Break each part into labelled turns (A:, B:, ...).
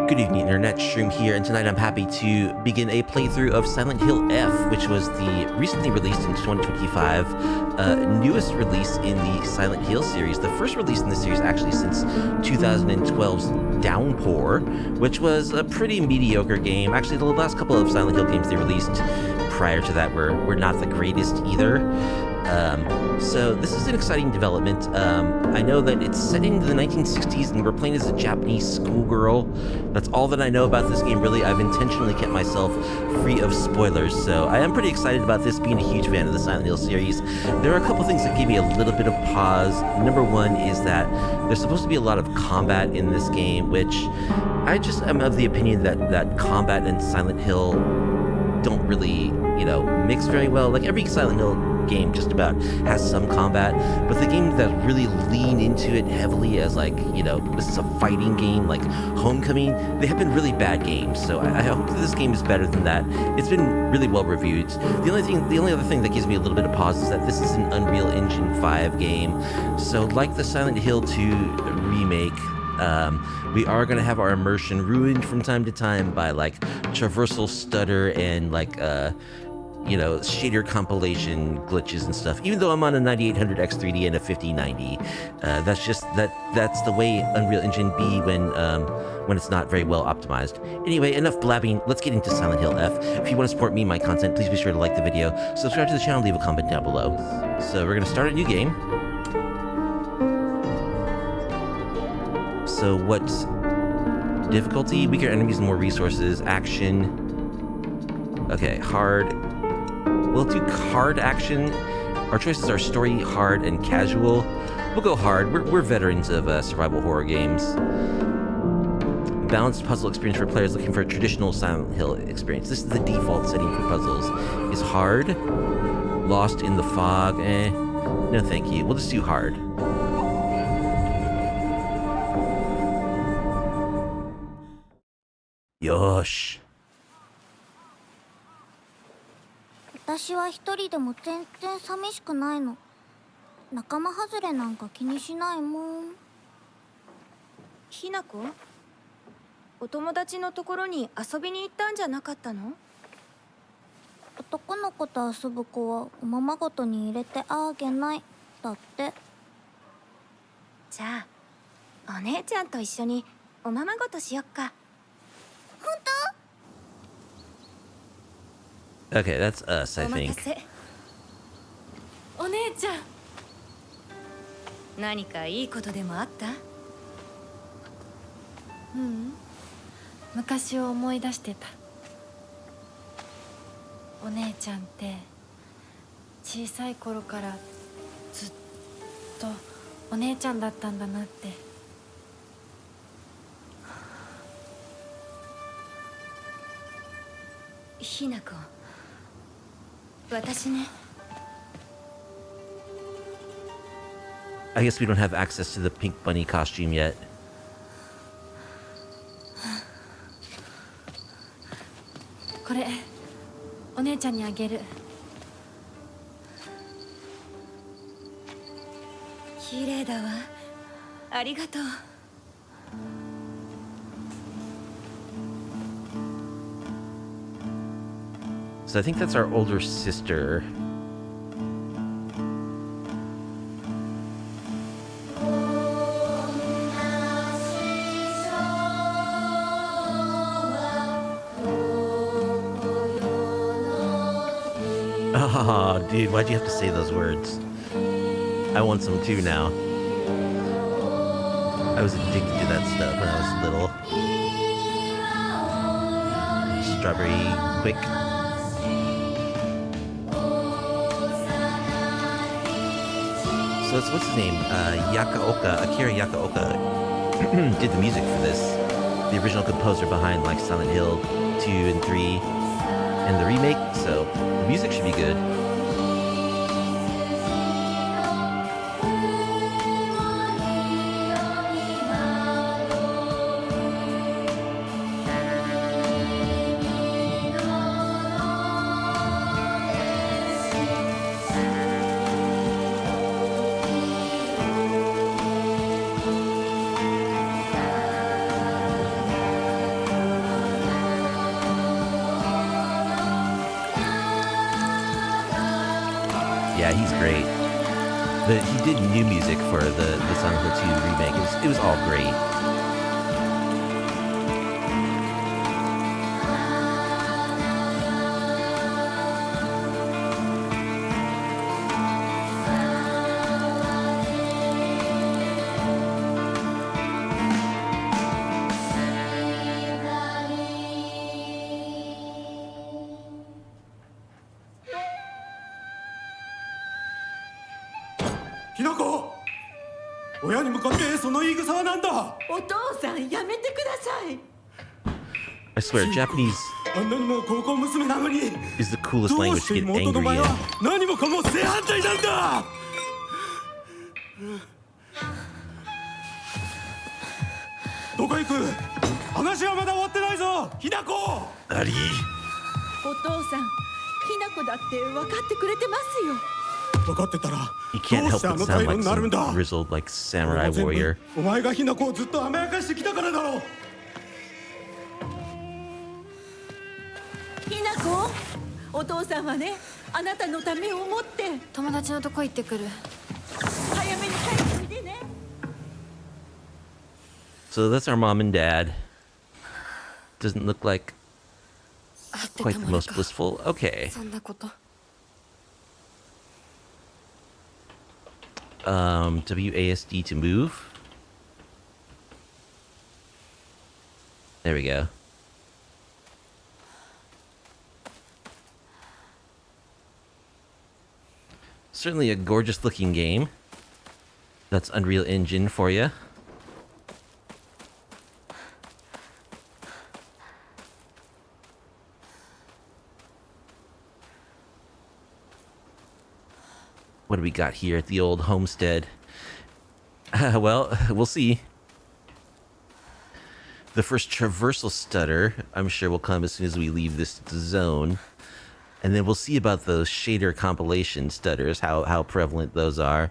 A: Good evening, Internet. Shroom here, and tonight I'm happy to begin a playthrough of Silent Hill F, which was the recently released in 2025 newest release in the Silent Hill series. The first release in the series actually since 2012's Downpour, which was a pretty mediocre game. Actually, the last couple of Silent Hill games they released prior to that were not the greatest either. So this is an exciting development. I know that it's set in the 1960s and we're playing as a Japanese schoolgirl. That's all that I know about this game, really. I've intentionally kept myself free of spoilers, so I am pretty excited about this, being a huge fan of the Silent Hill series. There are a couple things that gave me a little bit of pause. Number one is that there's supposed to be a lot of combat in this game, which I just am of the opinion that combat and Silent Hill don't really, mix very well. Like every Silent Hill game just about has some combat, but the games that really lean into it heavily as this is a fighting game like Homecoming, they have been really bad games. So I hope that this game is better than that. It's been really well reviewed. The only other thing that gives me a little bit of pause is that this is an Unreal Engine 5 game. So like the Silent Hill 2 remake, we are going to have our immersion ruined from time to time by traversal stutter and shader compilation glitches and stuff. Even though I'm on a 9800 X3D and a 5090, that's the way Unreal Engine be when it's not very well optimized. Anyway, enough blabbing. Let's get into Silent Hill F. If you want to support me and my content, please be sure to like the video, subscribe to the channel, leave a comment down below. So we're gonna start a new game. So what difficulty? Weaker enemies and more resources. Action. Okay, hard. We'll do hard action. Our choices are story, hard, and casual. We'll go hard. We're veterans of survival horror games. Balanced puzzle experience for players looking for a traditional Silent Hill experience. This is the default setting for puzzles. Is hard. Lost in the fog. No thank you. We'll just do hard. Yosh.
B: 私は一人でも全然寂しくないの。仲間外れなんか気にしないもん。
C: ひなこ、お友達のところに遊びに行ったんじゃなかったの？
B: 男の子と遊ぶ子はおままごとに入れてあげないだって。
C: じゃあお姉ちゃんと一緒におままごとしよっか。
B: 本当？
A: Okay, that's us, I think.
C: お姉ちゃん、何かいいことでもあった？
D: 昔を思い出してた。お姉ちゃんって小さい頃からずっとお姉ちゃんだったんだなって。
C: ひなこ、私ね。
A: I guess we don't have access to the pink bunny costume yet.
D: これお姉ちゃんにあげる。
C: 綺麗だわ。ありがとう。
A: So I think that's our older sister. Oh, dude, why'd you have to say those words? I want some too now. I was addicted to that stuff when I was little. Strawberry quick. So it's, what's his name? Akira Yakaoka did the music for this. The original composer behind Silent Hill 2 and 3 and the remake, so the music should be good. Yeah, he's great. He did new music for the Silent Hill 2 remake. It was all great.
E: Hinako! 親に向かってその言い草は何だ。
F: お父さんやめてください。
A: I swear, Japanese
E: あんなにも高校娘なのに
A: is the coolest
E: どう
A: language
E: し
A: to
E: て
A: get
E: 妹の
A: angry
E: 前
A: in.
E: は何もかも正反対なんだ。どこ行く。話はまだ終わってないぞ、ひなこ。
A: アリー。
F: お父さん、ひなこだって分かってくれてますよ。
E: 分かってたら
A: You can't
E: どう
A: help
E: してあ
A: but
E: の
A: sound
E: 態度
A: like
E: になる
A: some
E: んだ。
A: grizzled, like samurai
E: 全部
A: warrior.
E: お前がひなこをずっと甘やかしてきたからだろう。
F: ひなこ、お父さんはね、あなたのためを思って
D: 友達のとこ行ってくる。
F: 早めに帰っておいでね。
A: So that's our mom and dad. Doesn't look like
D: 会って
A: quite
D: た
A: the
D: まる
A: most
D: か。
A: blissful. Okay.
D: そんなこと。
A: WASD to move. There we go. Certainly a gorgeous looking game. That's Unreal Engine for you. What do we got here at the old homestead? Well, we'll see. The first traversal stutter, I'm sure, will come as soon as we leave this zone. And then we'll see about those shader compilation stutters, how prevalent those are.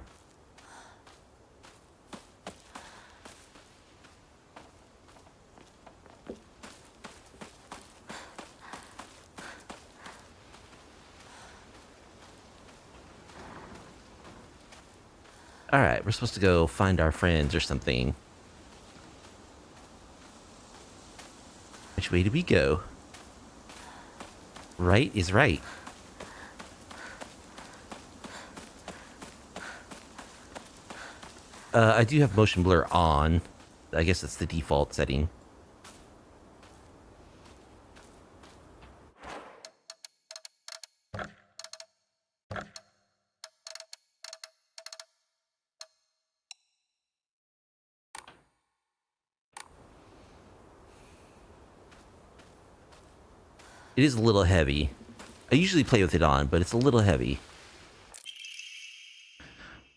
A: Alright, we're supposed to go find our friends or something. Which way do we go? Right is right. I do have motion blur on. I guess that's the default setting. It is a little heavy. I usually play with it on, but it's a little heavy.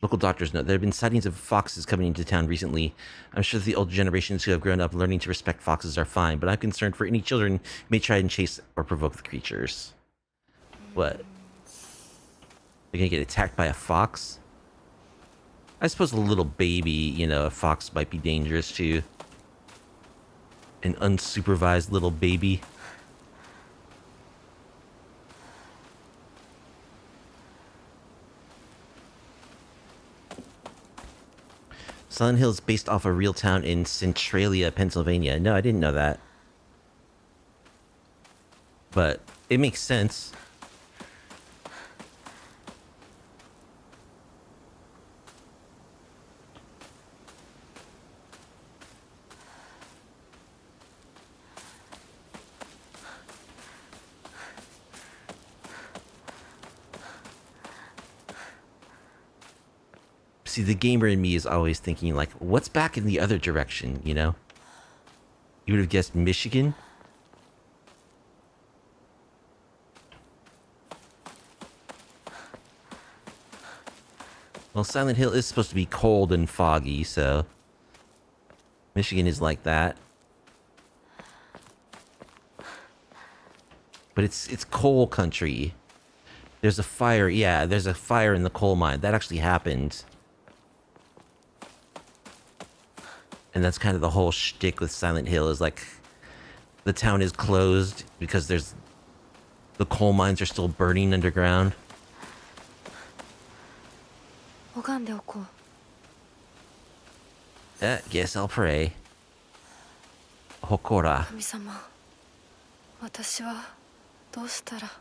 A: Local doctors note there have been sightings of foxes coming into town recently. I'm sure the older generations who have grown up learning to respect foxes are fine, but I'm concerned for any children who may try and chase or provoke the creatures. What? They're gonna get attacked by a fox? I suppose a little baby, you know, a fox might be dangerous too. An unsupervised little baby. Silent Hill is based off a real town in Centralia, Pennsylvania. No, I didn't know that. But it makes sense. See, the gamer in me is always thinking, like, what's back in the other direction, you know? You would have guessed Michigan? Well, Silent Hill is supposed to be cold and foggy, so... Michigan is like that. But it's coal country. There's a fire, yeah, there's a fire in the coal mine. That actually happened. And that's kind of the whole shtick with Silent Hill is like the town is closed because the coal mines are still burning underground.
D: 拝んでおこう。
A: Guess I'll pray. Hokora.
D: 神様、私はどうしたら。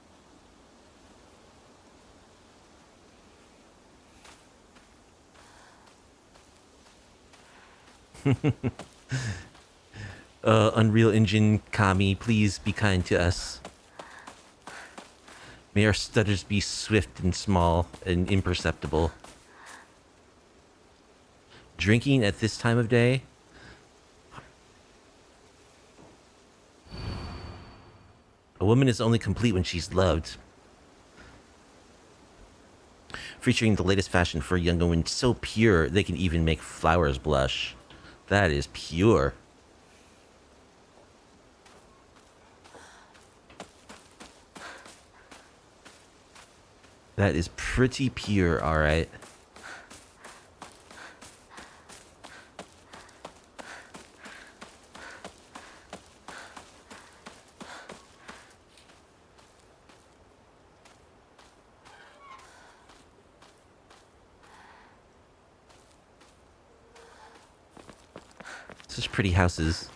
A: Unreal Engine Kami, please be kind to us. May our stutters be swift and small and imperceptible. Drinking at this time of day? A woman is only complete when she's loved. Featuring the latest fashion for young women, so pure they can even make flowers blush. That is pure. That is pretty pure, alright. Such pretty houses.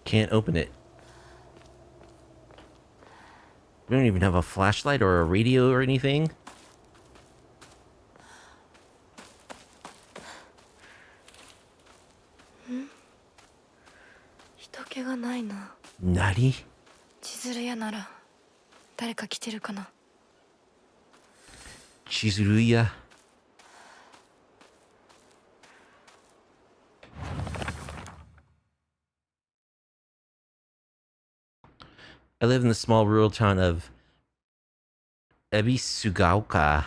A: Can't open it. We don't even have a flashlight or a radio or anything. Nani?
D: 千鶴屋なら誰か来てるかな。
A: Chizuruya. I live in the small rural town of Ebisugaoka.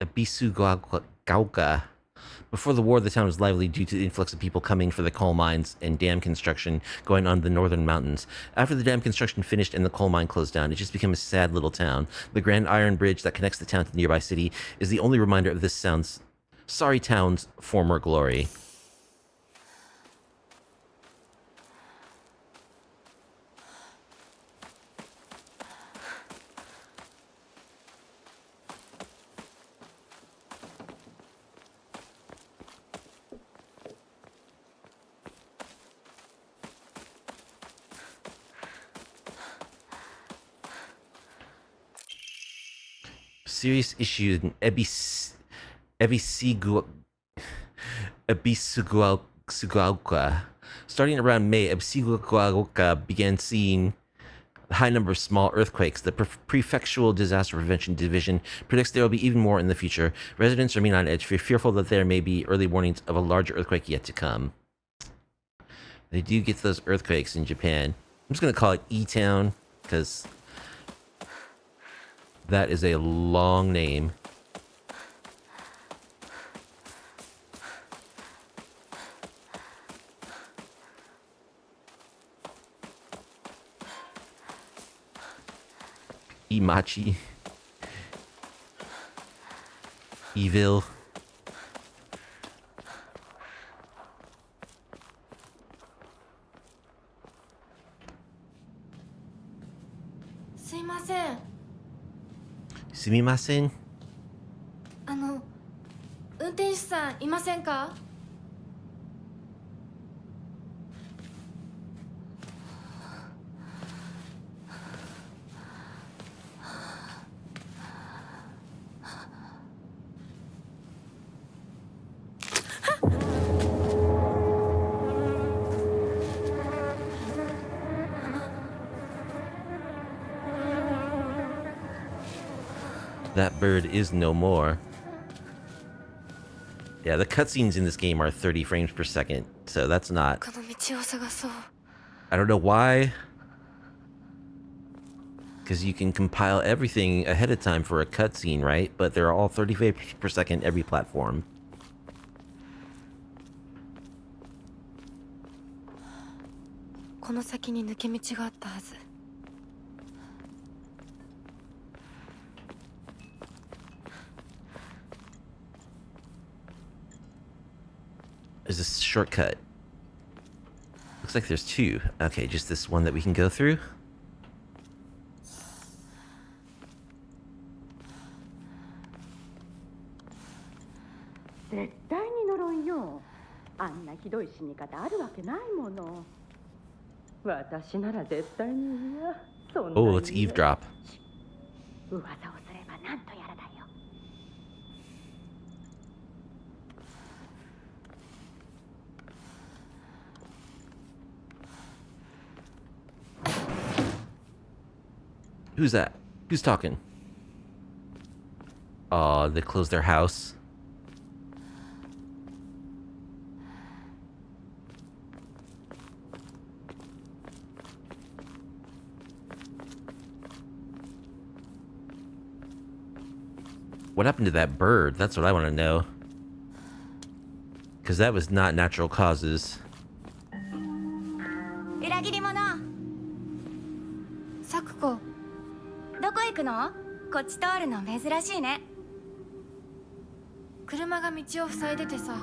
A: Ebisugaoka. Before the war, the town was lively due to the influx of people coming for the coal mines and dam construction going on in the northern mountains. After the dam construction finished and the coal mine closed down, it just became a sad little town. The grand iron bridge that connects the town to the nearby city is the only reminder of this sorry town's former glory. Serious issue in Ebisugaoka. Starting around May, Ebisugaoka began seeing a high number of small earthquakes. The Prefectural Disaster Prevention Division predicts there will be even more in the future. Residents remain on edge, fearful that there may be early warnings of a larger earthquake yet to come. They do get those earthquakes in Japan. I'm just going to call it E-Town, because that is a long name. Imachi. E-Ville. Sumimasen?
D: 運転手さんいませんか？That
A: bird is no more. Yeah, the cutscenes in this game are 30 frames per second, so that's not...
D: この道を探そう。
A: I don't know why. Because you can compile everything ahead of time for a cutscene, right? But they're all 30 frames per second every platform.
D: この先に抜け道があったはず。
A: There's a shortcut. Looks like there's two. Okay, just this one that we can go through. Oh, let's eavesdrop. Who's that? Who's talking? Oh, they closed their house. What happened to that bird? That's what I want to know. Because that was not natural causes.
C: 裏切り者。
D: サクコ、
C: どこ行くの？こっち通るの珍しいね。
D: 車が道を塞いでてさ。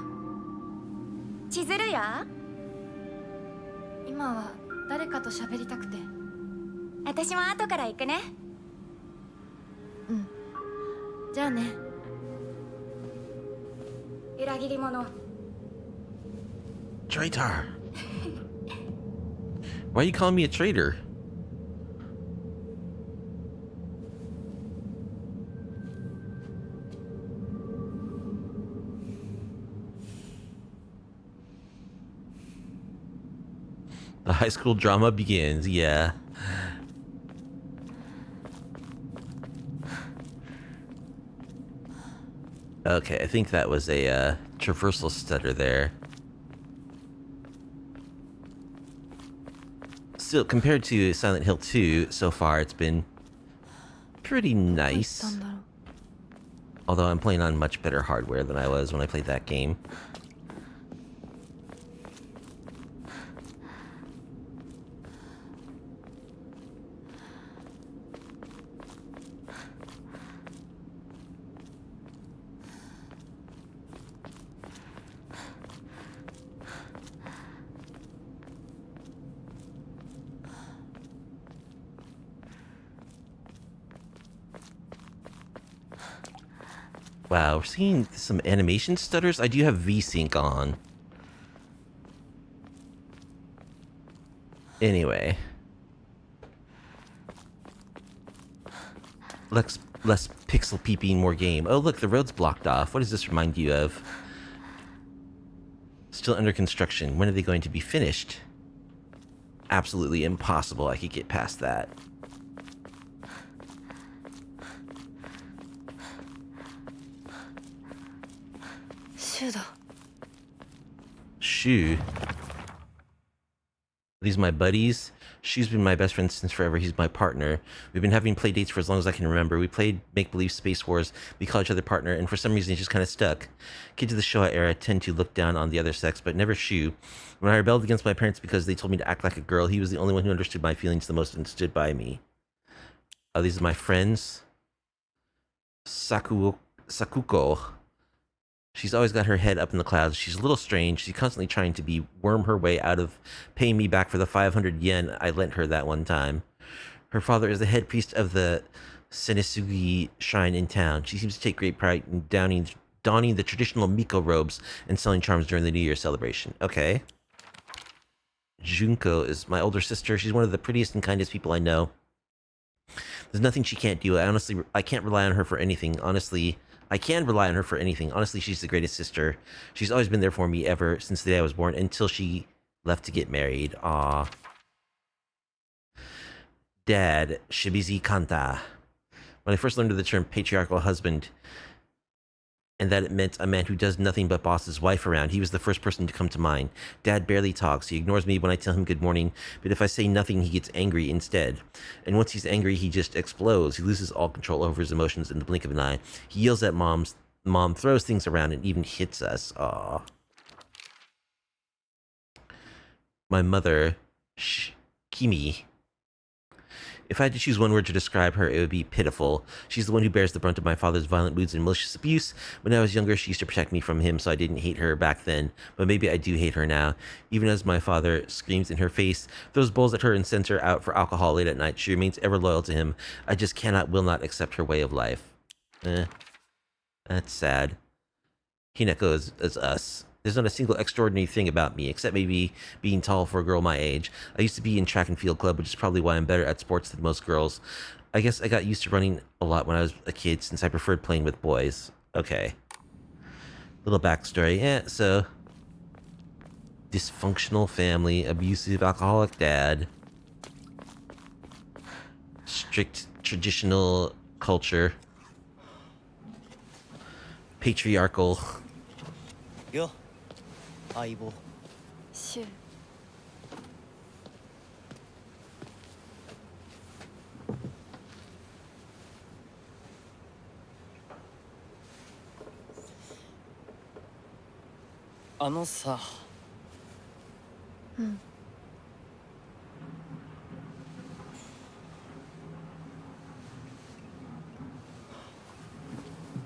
C: 千鶴や？
D: 今は誰かと喋りたくて。
C: 私も後から行くね。
D: うん。じゃあね。
C: 裏切り者。
A: Traitor. Why are you calling me a traitor? The high school drama begins, yeah. Okay, I think that was a traversal stutter there. Still, compared to Silent Hill 2, so far it's been pretty nice. Although I'm playing on much better hardware than I was when I played that game. Wow, we're seeing some animation stutters. I do have VSync on. Anyway. Less pixel peeping, more game. Oh, look, the road's blocked off. What does this remind you of? Still under construction. When are they going to be finished? Absolutely impossible. I could get past that. Shu. These are my buddies. Shu's been my best friend since forever. He's my partner. We've been having play dates for as long as I can remember. We played make-believe Space Wars. We call each other partner, and for some reason, it's just kind of stuck. Kids of the Showa era tend to look down on the other sex, but never Shu. When I rebelled against my parents because they told me to act like a girl, he was the only one who understood my feelings the most and stood by me. These are my friends. Sakuko. She's always got her head up in the clouds. She's a little strange. She's constantly trying to worm her way out of paying me back for the 500 yen I lent her that one time. Her father is the head priest of the Senisugi shrine in town. She seems to take great pride in donning the traditional Miko robes and selling charms during the New Year celebration. Okay. Junko is my older sister. She's one of the prettiest and kindest people I know. There's nothing she can't do. I can't rely on her for anything. Honestly, I can rely on her for anything. Honestly, she's the greatest sister. She's always been there for me ever since the day I was born until she left to get married. Aww. Dad, Shibizi Kanta. When I first learned of the term patriarchal husband, and that it meant a man who does nothing but boss his wife around, he was the first person to come to mind. Dad barely talks. He ignores me when I tell him good morning, but if I say nothing, he gets angry instead. And once he's angry, he just explodes. He loses all control over his emotions in the blink of an eye. He yells at Mom, throws things around, and even hits us. Aww. My mother, Kimi. If I had to choose one word to describe her, it would be pitiful. She's the one who bears the brunt of my father's violent moods and malicious abuse. When I was younger, she used to protect me from him, so I didn't hate her back then. But maybe I do hate her now. Even as my father screams in her face, throws bowls at her and sends her out for alcohol late at night, she remains ever loyal to him. I just will not accept her way of life. That's sad. Hinako is us. There's not a single extraordinary thing about me, except maybe being tall for a girl my age. I used to be in track and field club, which is probably why I'm better at sports than most girls. I guess I got used to running a lot when I was a kid, since I preferred playing with boys. Okay. Little backstory. So... dysfunctional family, abusive alcoholic dad. Strict traditional culture. Patriarchal.
G: Yo, 相棒。
D: シュウ。
G: あのさ。
D: うん。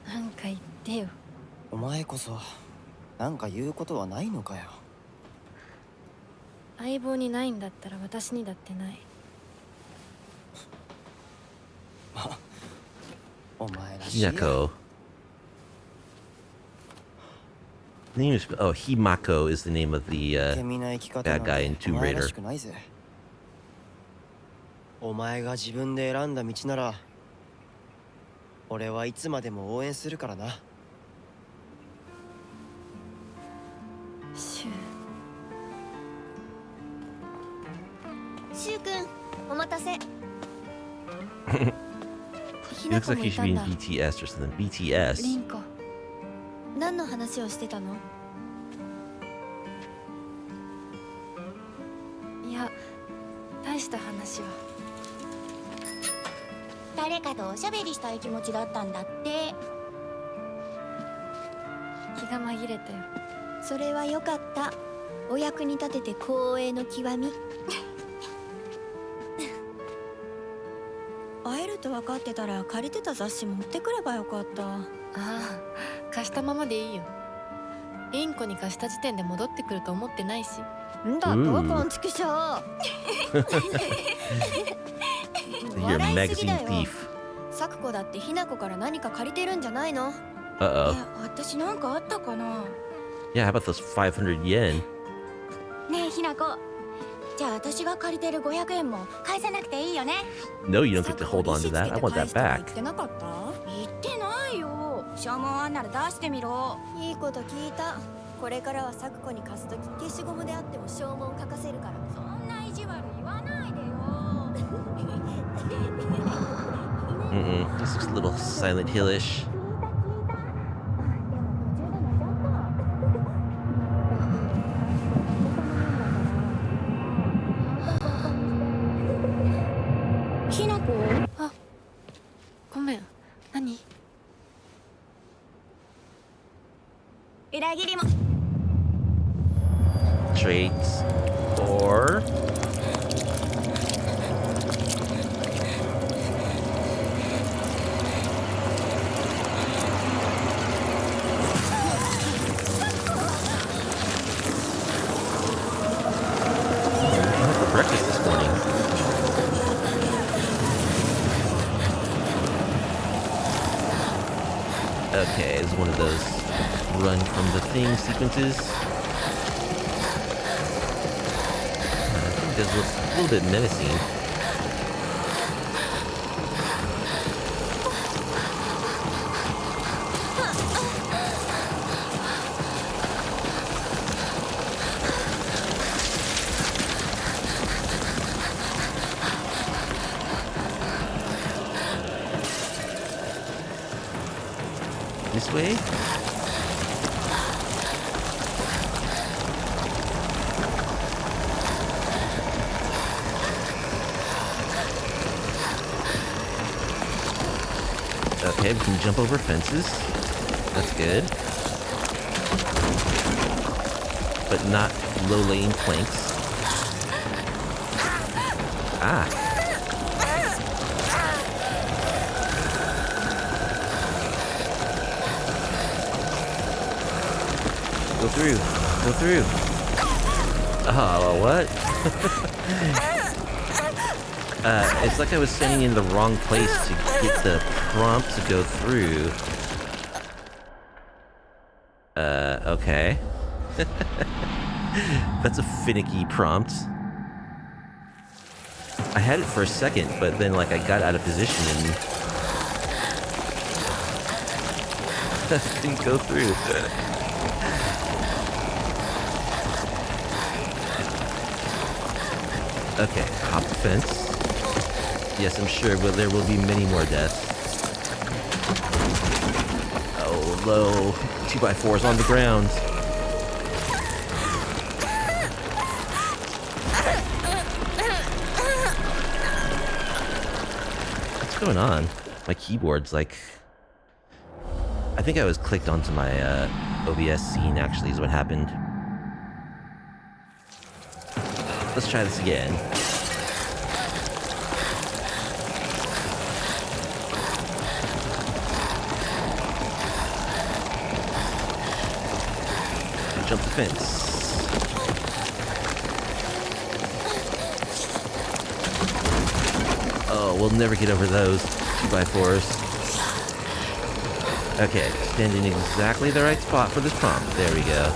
D: なんか言ってよ。
G: お前こそなんか言うことはないのかよ。
D: 相棒にないんだったら私にだってない。
G: お前らしいや。
A: Hinako. The name is Hinako is the name of the bad guy in Tomb Raider.
G: お前が自分で選んだ道なら俺はいつまでも応援するからな。
D: シュウ。
C: シュウ君、お待たせ。
A: He looks like he should be in BTS or something.
D: リ
A: BTS.
D: ンコ。
C: 何の話をしてたの？
D: いや、大した話は。
C: 誰かとおしゃべりしたい気持ちだったんだって。
D: 気が紛れたよ。
C: それはよかった。お役に立てて光栄の極み。会えると分かってたら借りてた雑誌持ってくればよかった。
D: ああ、貸したままでいいよ。リンコに貸した時点で戻ってくると思ってないし。
C: んだとこんちくしょう。
A: You're a magazine thief.
C: サクコだってひなこから何か借りてるんじゃないの？
A: Uh-oh.
C: 私なんかあったかな。
A: Yeah, how about those 500 yen?
C: ねえひなこ。じゃあ私が借りてる500円も返さなくていいよね。
A: No, you don't get to hold on to that. I want that
C: 言
A: back.
C: ってなかった？言ってないよ。消耗あんなら出してみろ。いいこと聞いた。これからはサクコに貸すとき消しゴムであっても消耗書かせるから。そんな意地悪言わないでよ。
A: This looks a little Silent Hill-ish.
C: ひなこ。
D: あ、ごめん。何？
C: 裏切りも。
A: Traits. Or... for breakfast this morning. Okay, it's one of those run from the thing sequences. I think this looks a little bit menacing. This way? Okay, we can jump over fences. That's good. But not low-laying planks. Ah. through. Go through. Oh, what? It's like I was standing in the wrong place to get the prompt to go through. Okay. That's a finicky prompt. I had it for a second, but then, like, I got out of position and... didn't go through. Okay, hop the fence. Yes, I'm sure there will be many more deaths. Oh, low. 2x4s on the ground. What's going on? My keyboard's like... I think I was clicked onto my OBS scene, actually, is what happened. Let's try this again. Jump the fence. Oh, we'll never get over those 2x4s. Okay, stand in exactly the right spot for this prompt. There we go.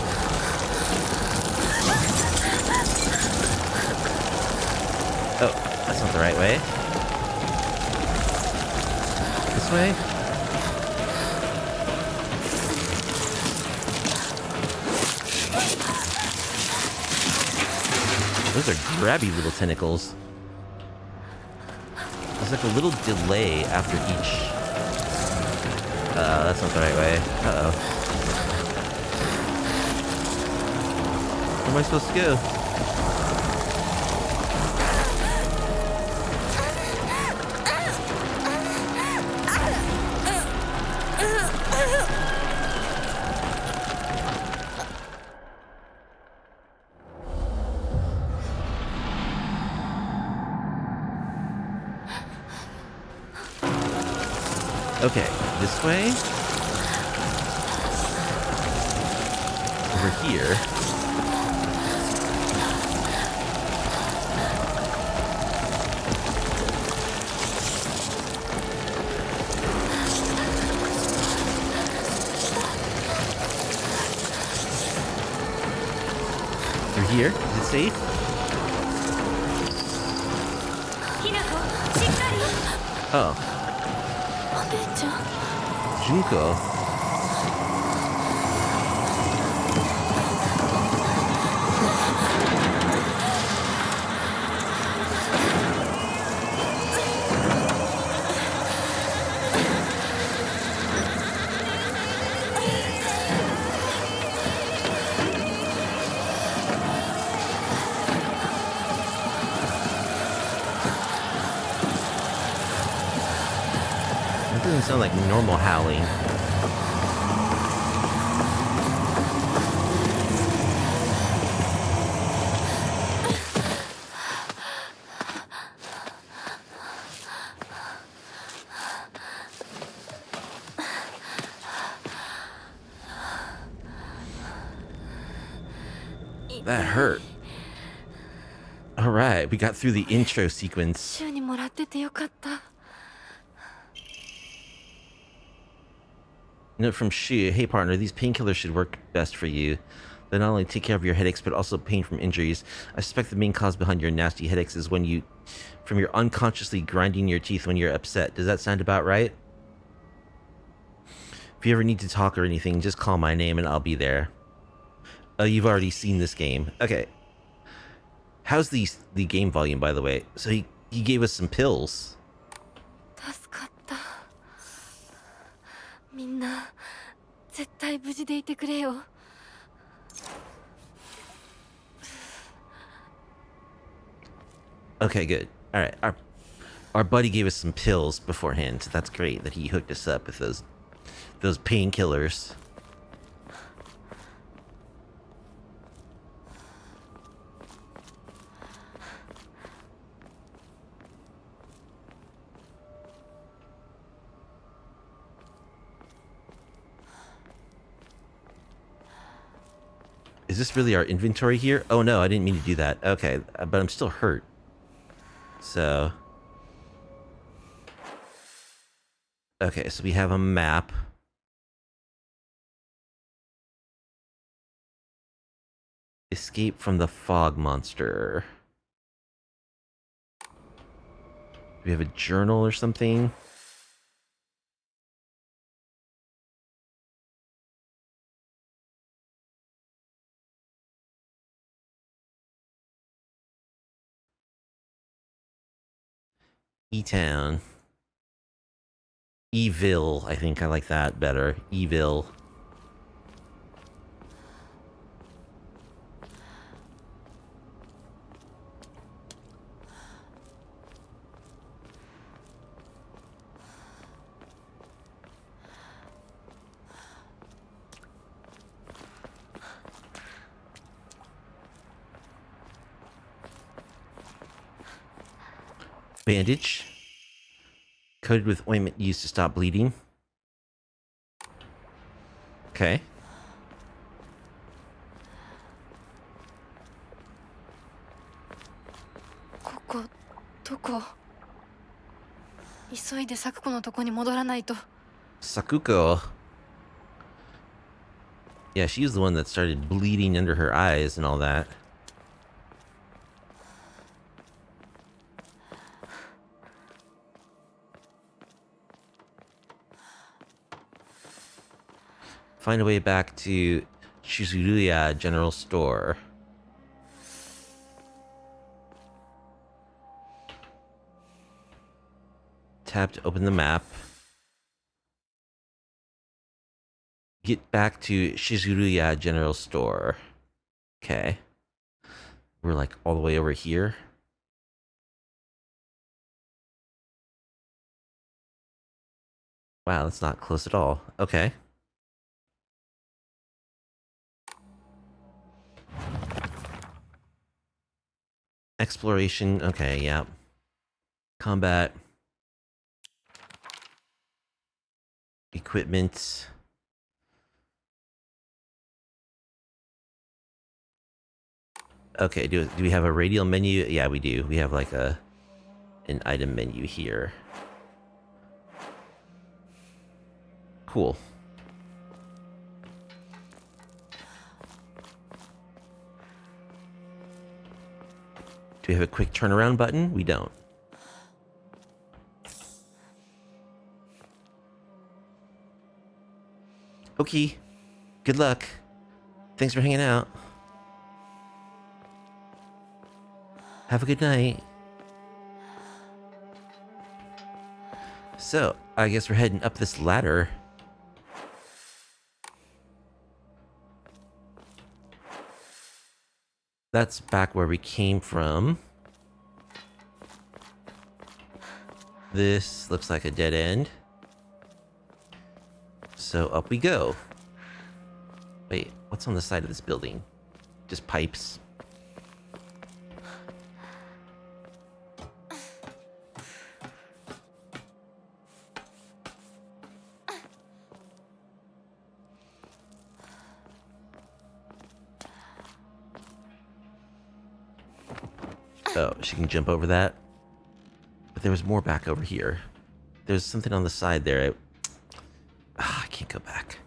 A: Oh, that's not the right way. This way? Those are grabby little tentacles. There's like a little delay after each. That's not the right way. Uh-oh. Where am I supposed to go? Okay, this way? Over here. Through here? Is it safe?
D: Hinako, しっかり.
A: Oh.
D: お姉ちゃん
A: Junko. That doesn't sound like normal howling. That hurt. All right, we got through the intro sequence.
D: 週にもらっててよかった
A: Note from Shu, hey partner, these painkillers should work best for you. They not only take care of your headaches, but also pain from injuries. I suspect the main cause behind your nasty headaches is from your unconsciously grinding your teeth when you're upset. Does that sound about right? If you ever need to talk or anything, just call my name and I'll be there. Oh, you've already seen this game. Okay. How's the game volume, by the way? So he gave us some pills.
D: 助かったみんな絶対無事でいてくれよ
A: Okay, good. All right, our buddy gave us some pills beforehand, so that's great that he hooked us up with those painkillers. Is this really our inventory here? Oh no, I didn't mean to do that. Okay, but I'm still hurt. So... Okay, so we have a map. Escape from the fog monster. Do we have a journal or something? E-Town. E-Ville, I think I like that better. E-Ville. Bandage. Coated with ointment used to stop bleeding. Okay. Sakuko. Yeah, she's the one that started bleeding under her eyes and all that. Find a way back to Shizuruya General Store. Tap to open the map. Get back to Shizuruya General Store. Okay. We're like all the way over here. Wow, that's not close at all. Okay. Exploration. Okay, yeah. Combat. Equipment. Okay, do we have a radial menu? Yeah, we do. We have like an item menu here. Cool. Do we have a quick turnaround button? We don't. Okay. Good luck. Thanks for hanging out. Have a good night. So, I guess we're heading up this ladder. That's back where we came from. This looks like a dead end. So up we go. Wait, what's on the side of this building? Just pipes. Oh, she can jump over that. But there was more back over here. There's something on the side there. I can't go back.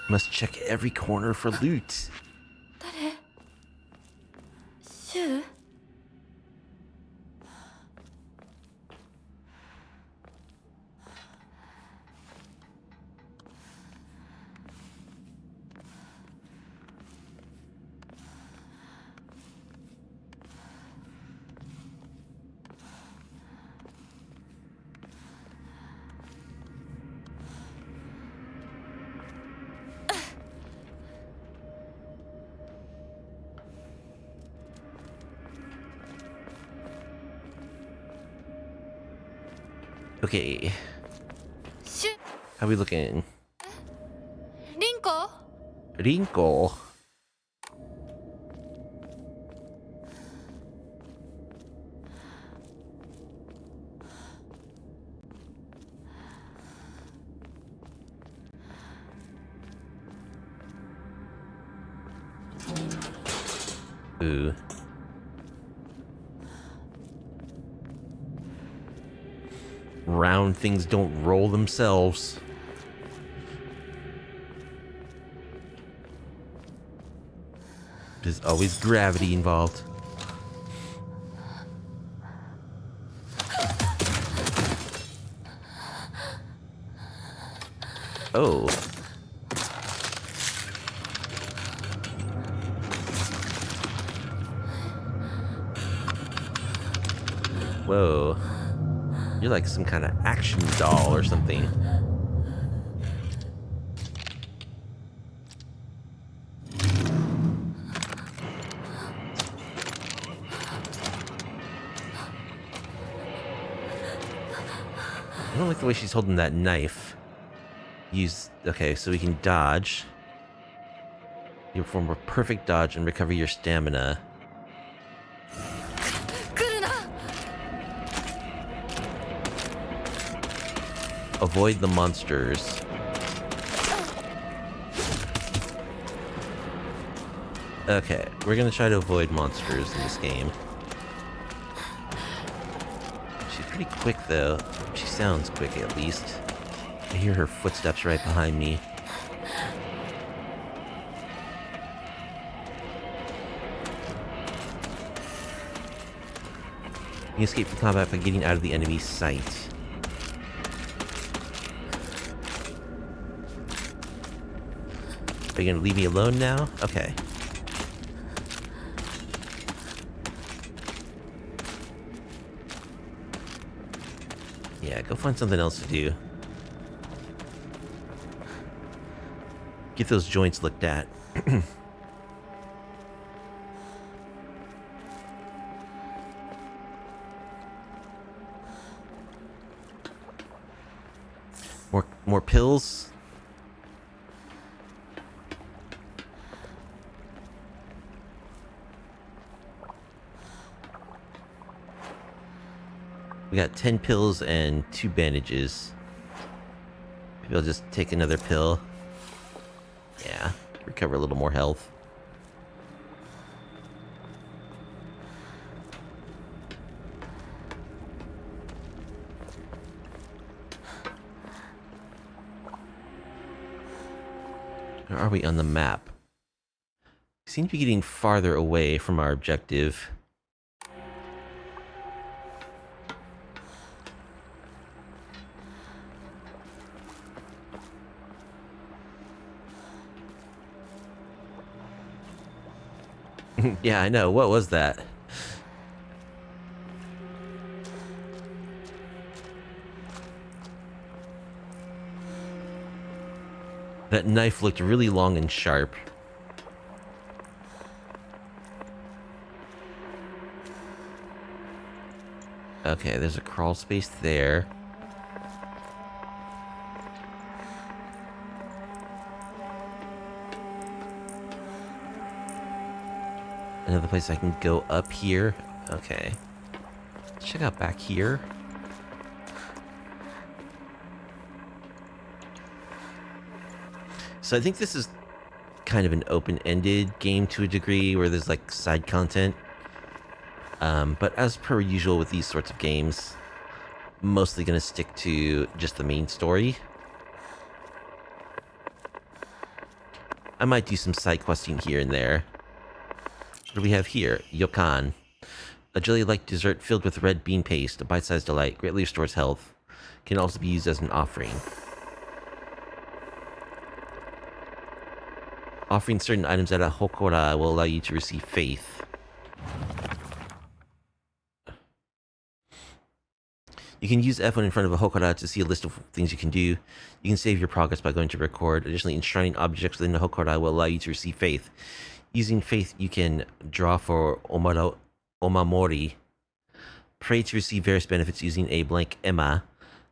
A: Must check every corner for loot. Okay. How we looking? Rinko. Ooh. Round things don't roll themselves. There's always gravity involved. Oh. Whoa. You're like some kind of action doll or something. I don't like the way she's holding that knife. Okay, so we can dodge. You perform a perfect dodge and recover your stamina. Avoid the monsters. Okay, we're gonna try to avoid monsters in this game. She's pretty quick though. She sounds quick at least. I hear her footsteps right behind me. You escape from combat by getting out of the enemy's sight. Are you gonna leave me alone now? Okay. Yeah, go find something else to do. Get those joints looked at. More pills? We got 10 pills and 2 bandages. Maybe I'll just take another pill. Yeah, recover a little more health. Where are we on the map? We seem to be getting farther away from our objective. Yeah, I know. What was that? That knife looked really long and sharp. Okay, there's a crawl space there. Another place I can go up here. Okay. Let's check out back here. So I think this is kind of an open-ended game to a degree where there's like side content. But as per usual with these sorts of games, mostly gonna stick to just the main story. I might do some side questing here and there. What do we have here? Yokan. A jelly-like dessert filled with red bean paste, a bite-sized delight, greatly restores health. Can also be used as an offering. Offering certain items at a hokora will allow you to receive faith. You can use F1 in front of a hokora to see a list of things you can do. You can save your progress by going to record. Additionally, enshrining objects within the hokora will allow you to receive faith. Using faith, you can draw for omamori. Pray to receive various benefits using a blank ema.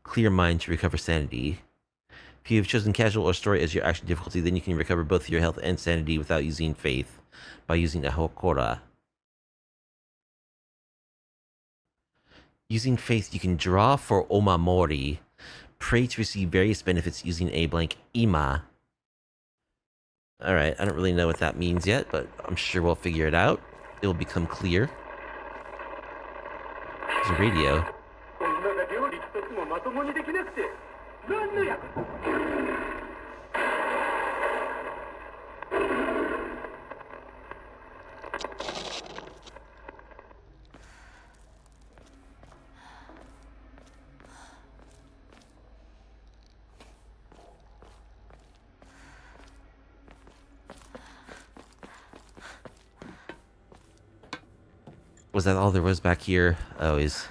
A: Clear mind to recover sanity. If you have chosen casual or story as your action difficulty, then you can recover both your health and sanity without using faith by using a hokora. Using faith, you can draw for omamori. Pray to receive various benefits using a blank ima. Alright, I don't really know what that means yet, but I'm sure we'll figure it out. it will become clear. There's a radio. Was that all there was back here? I always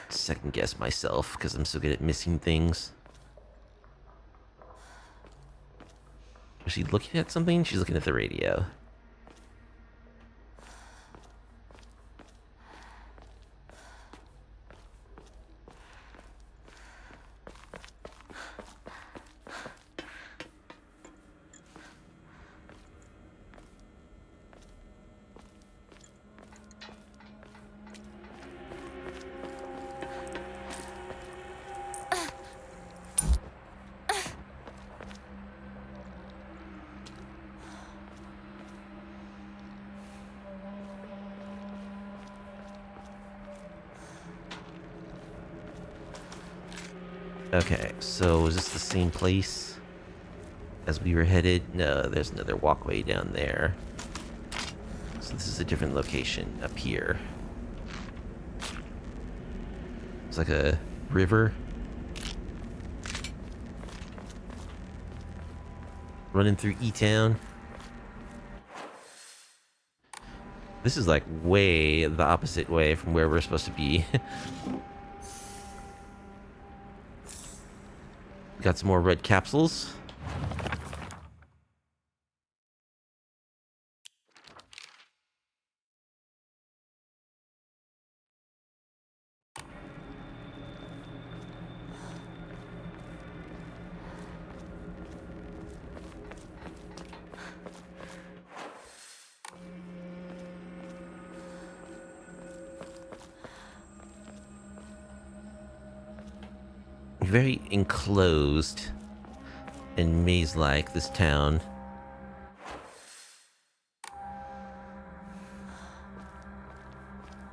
A: second guess myself because I'm so good at missing things. Is she looking at something? She's looking at the radio. Okay, so is this the same place as we were headed? No, there's another walkway down there. So this is a different location up here. It's like a river. Running through E-Town. This is like way the opposite way from where we're supposed to be. Got some more red capsules. Very enclosed and maze-like, this town.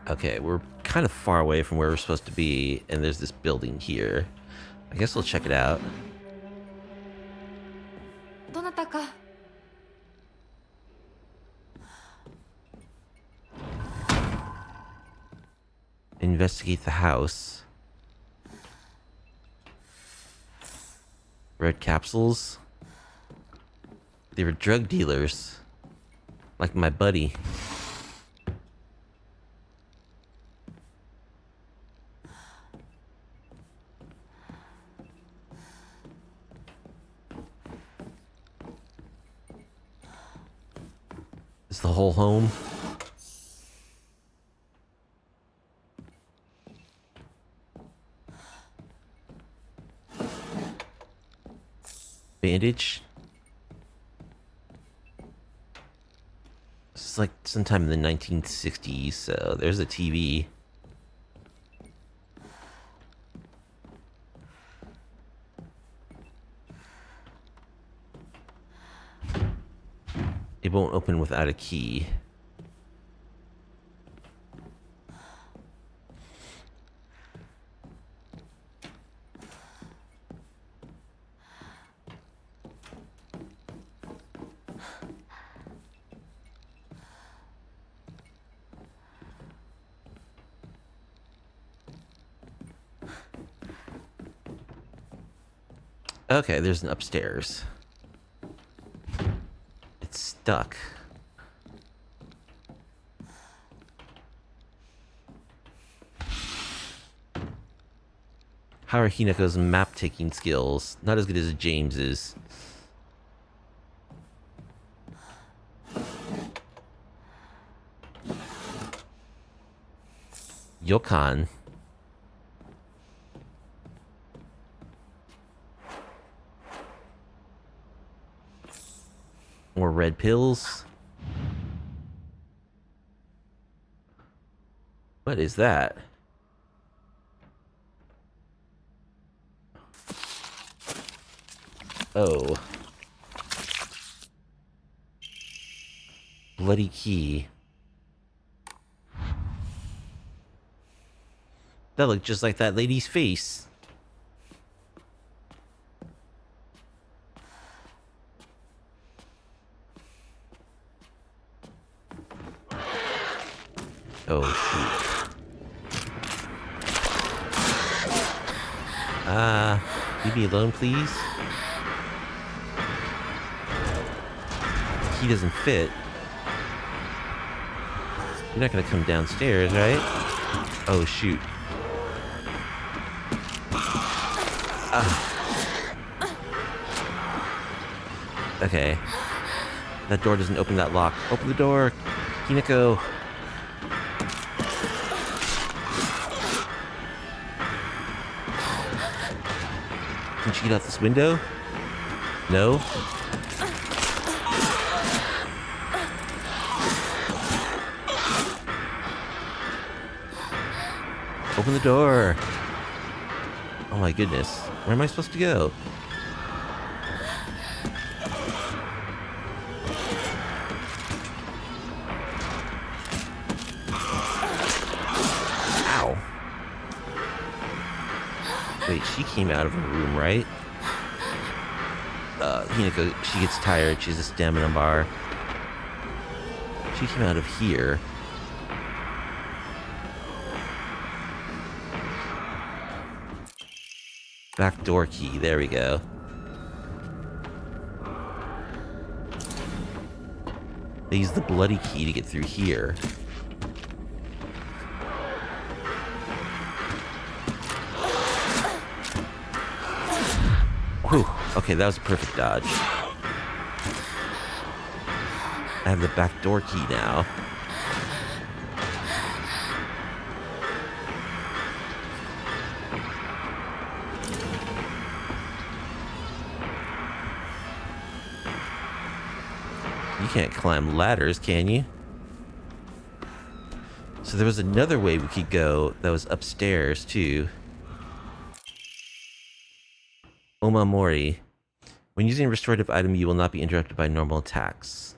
A: Okay, we're kind of far away from where we're supposed to be, and there's this building here. I guess we'll check it out.
D: どなたか
A: Investigate the house. Red capsules. They were drug dealers. Like my buddy. Is the whole home? Bandage. This is like sometime in the 1960s, so there's a TV. It won't open without a key. Okay, there's an upstairs. It's stuck. How are Hinako's map-taking skills? Not as good as James's. Yokan. More red pills. What is that? Oh. bloody key. That looked just like that lady's face. Oh, shoot. Leave me alone, please. The key doesn't fit. You're not gonna come downstairs, right? Oh, shoot. Okay. That door doesn't open that lock. Open the door! Hinako! Can she get out this window? No? Open the door! Oh my goodness. Where am I supposed to go? Ow. Wait, she came out of her room, right? Hinako, she gets tired. She's a stamina bar. She came out of here. Back door key. There we go. They use the bloody key to get through here. Whew. Okay, that was a perfect dodge. I have the back door key now. You can't climb ladders, can you? So there was another way we could go that was upstairs, too. Omamori. When using a restorative item, you will not be interrupted by normal attacks.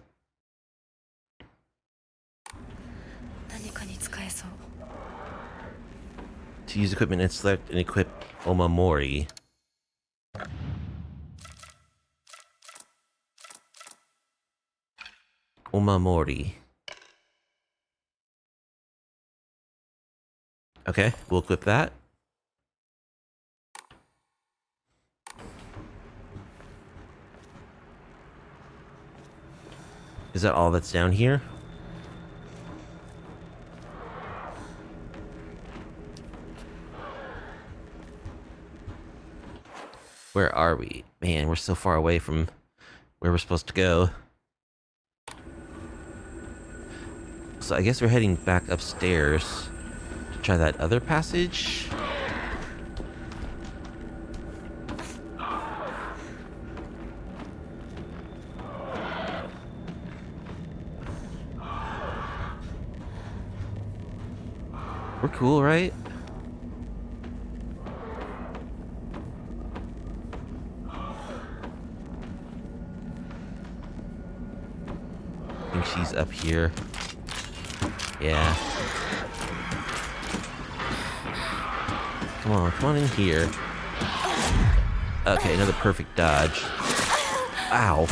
A: To use equipment and select and equip Omamori. Omamori. Okay, we'll equip that. Is that all that's down here? Where are we? Man, we're so far away from where we're supposed to go. So I guess we're heading back upstairs to try that other passage. We're cool, right? I think she's up here. Yeah. Come on in here. Okay, another perfect dodge. Ow.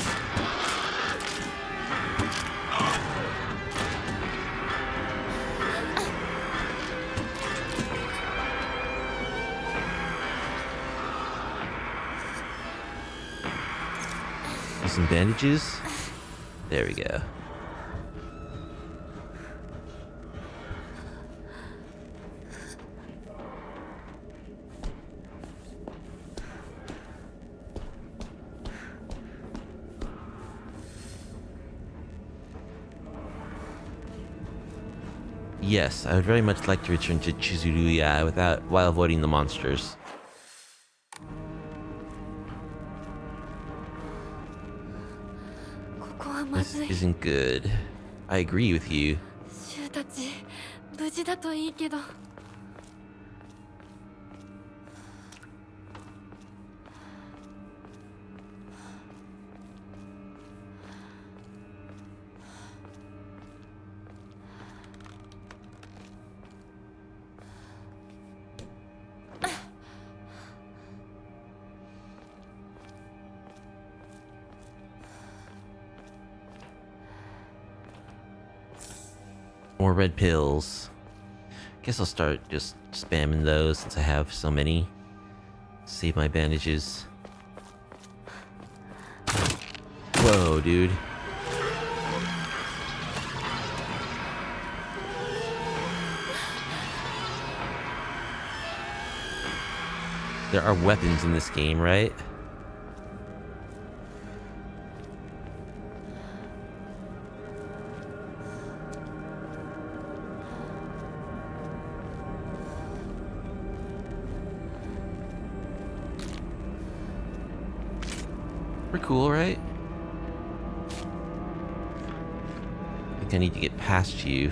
A: Some bandages. There we go. Yes, I would very much like to return to Chizuruya while avoiding the monsters. This isn't good. I agree with you. More red pills. Guess I'll start just spamming those since I have so many. Save my bandages. Whoa, dude. There are weapons in this game, right? We're cool, right? I think I need to get past you.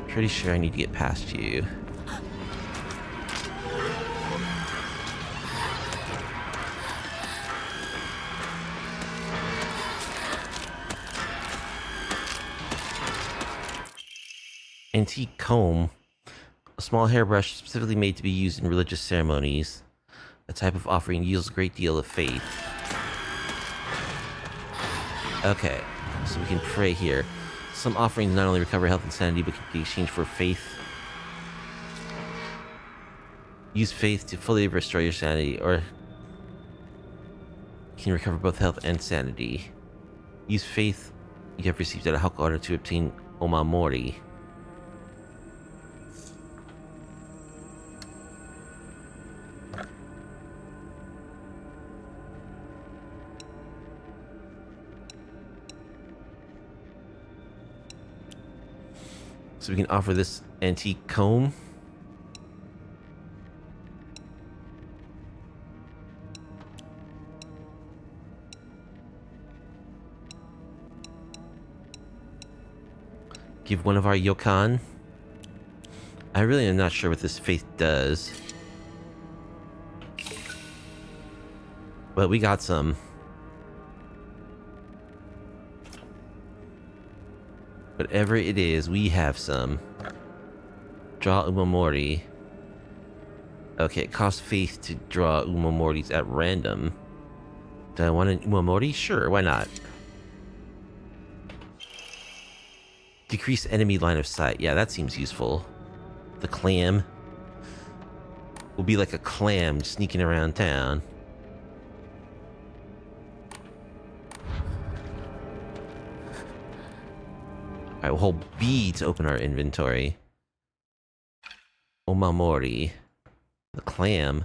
A: Pretty sure I need to get past you. Antique comb. A small hairbrush specifically made to be used in religious ceremonies. A type of offering yields a great deal of faith. Okay, so we can pray here. Some offerings not only recover health and sanity, but can be exchanged for faith. Use faith to fully restore your sanity, or you can recover both health and sanity. Use faith you have received at a Hako order to obtain Omamori. So we can offer this antique comb. Give one of our yokan. I really am not sure what this faith does. But we got some. Whatever it is, we have some. Draw Umamori. Okay, it costs faith to draw Umamoris at random. Do I want an Umamori? Sure, why not? Decrease enemy line of sight. Yeah, that seems useful. The clam. Will be like a clam sneaking around town. Alright, we'll hold B to open our inventory. Omamori. The clam.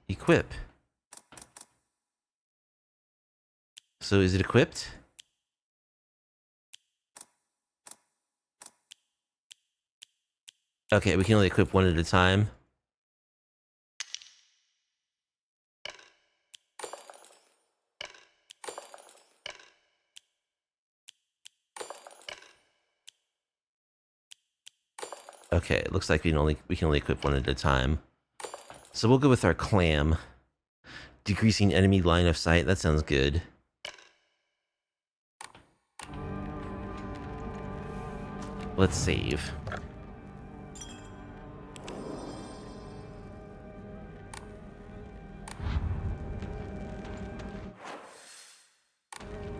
A: Equip. So is it equipped? Okay, we can only equip one at a time. Okay, it looks like we can only equip one at a time. So we'll go with our clam. Decreasing enemy line of sight, that sounds good. Let's save.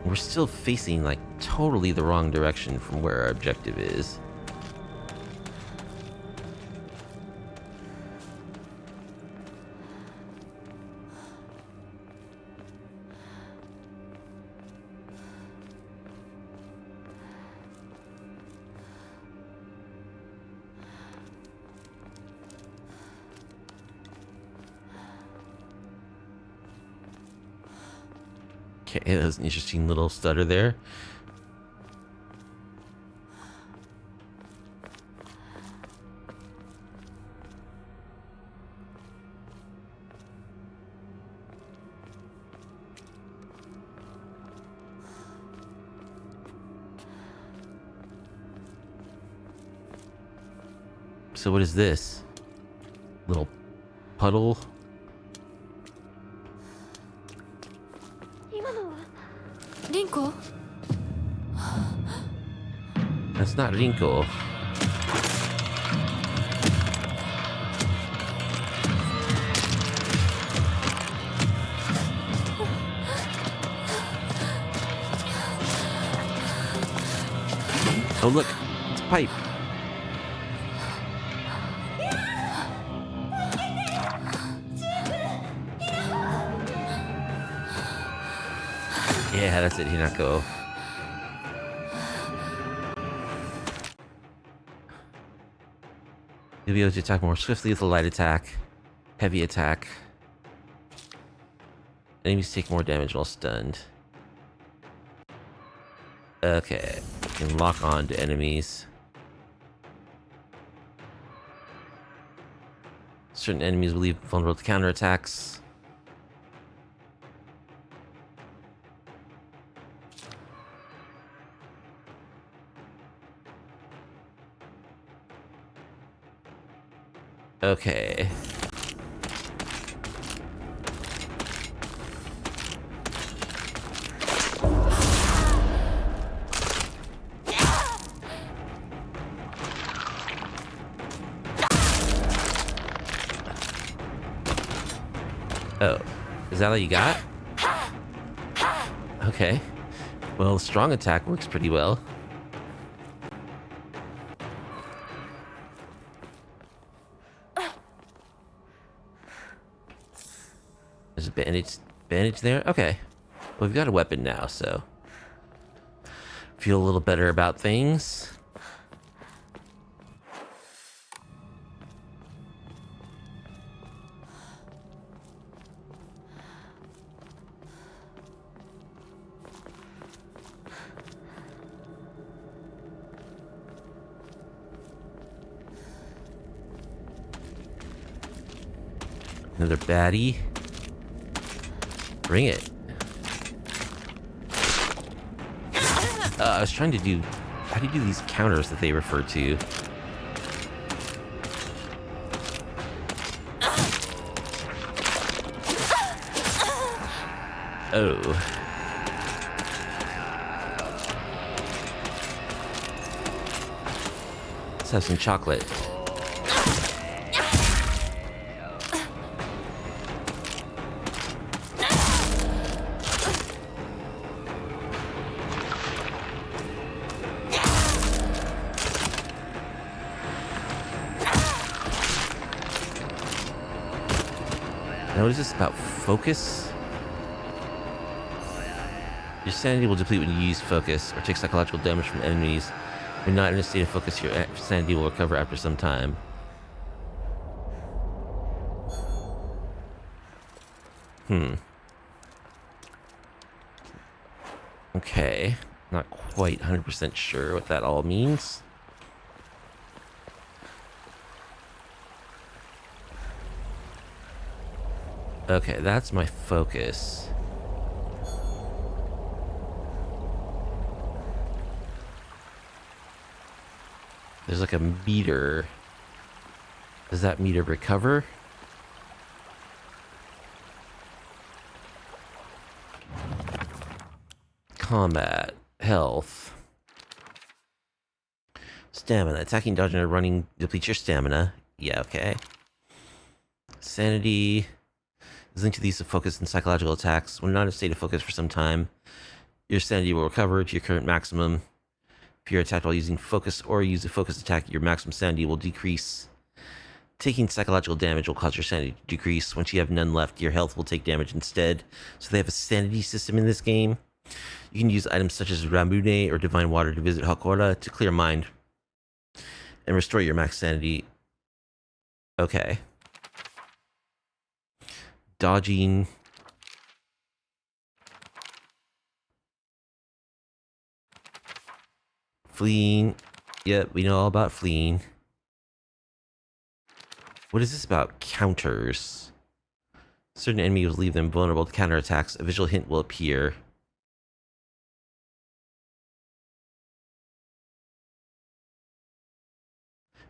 A: We're still facing like totally the wrong direction from where our objective is. Okay, that was an interesting little stutter there. So what is this? Little puddle?
D: Rinko?
A: That's not Rinko. Oh look, it's a pipe. Yeah, that's it, Hinako. You'll be able to attack more swiftly with a light attack, heavy attack. Enemies take more damage while stunned. Okay, you can lock on to enemies. Certain enemies will leave vulnerable to counterattacks. Okay. Oh, is that all you got? Okay. Well, strong attack works pretty well. There's a bandage there? Okay. Well, we've got a weapon now, so feel a little better about things. Another baddie. Bring it. I was trying to do... How do you do these counters that they refer to? Oh. Let's have some chocolate. Now, what is this about focus? Your sanity will deplete when you use focus or take psychological damage from enemies. If you're not in a state of focus, your sanity will recover after some time. Okay. Not quite 100% sure what that all means. Okay, that's my focus. There's like a meter. Does that meter recover? Combat. Health. Stamina. Attacking, dodging, or running depletes your stamina. Yeah, okay. Sanity is linked to the use of focus and psychological attacks. When not in a state of focus for some time, your sanity will recover to your current maximum. If you're attacked while using focus or use a focused attack, your maximum sanity will decrease. Taking psychological damage will cause your sanity to decrease. Once you have none left, your health will take damage instead. So they have a sanity system in this game. You can use items such as Ramune or Divine Water to visit Hakora to clear mind and restore your max sanity. Okay. Dodging. Fleeing. Yep, we know all about fleeing. What is this about counters? Certain enemies will leave them vulnerable to counterattacks. A visual hint will appear.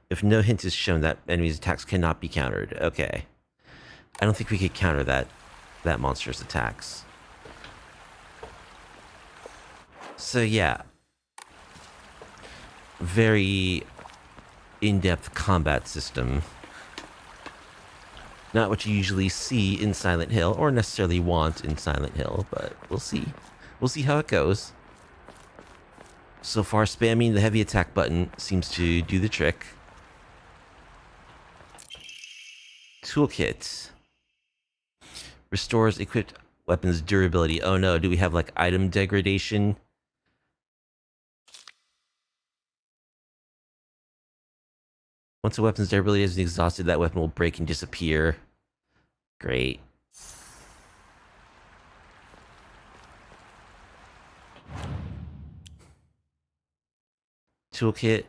A: If no hint is shown that enemy's attacks cannot be countered. Okay. I don't think we could counter that monster's attacks. So yeah. Very in-depth combat system. Not what you usually see in Silent Hill, or necessarily want in Silent Hill, but we'll see. We'll see how it goes. So far, spamming the heavy attack button seems to do the trick. Toolkit. Restores equipped weapons durability. Oh no, do we have like item degradation? Once a weapon's durability has been exhausted, that weapon will break and disappear. Great. Toolkit.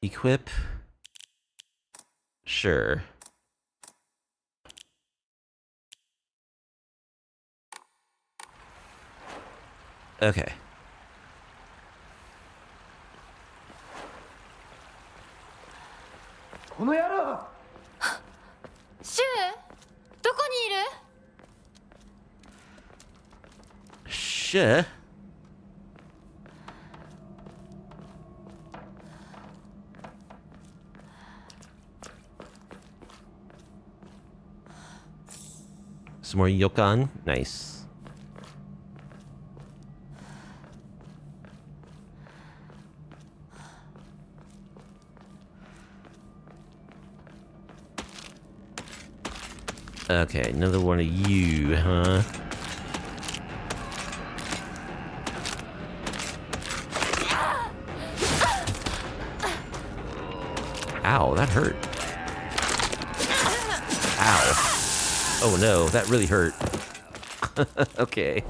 A: Equip. Sure. Okay. Sure. Some more Yokan. Nice. Okay, another one of you, huh? Ow, that hurt. Ow. Oh no, that really hurt. Okay.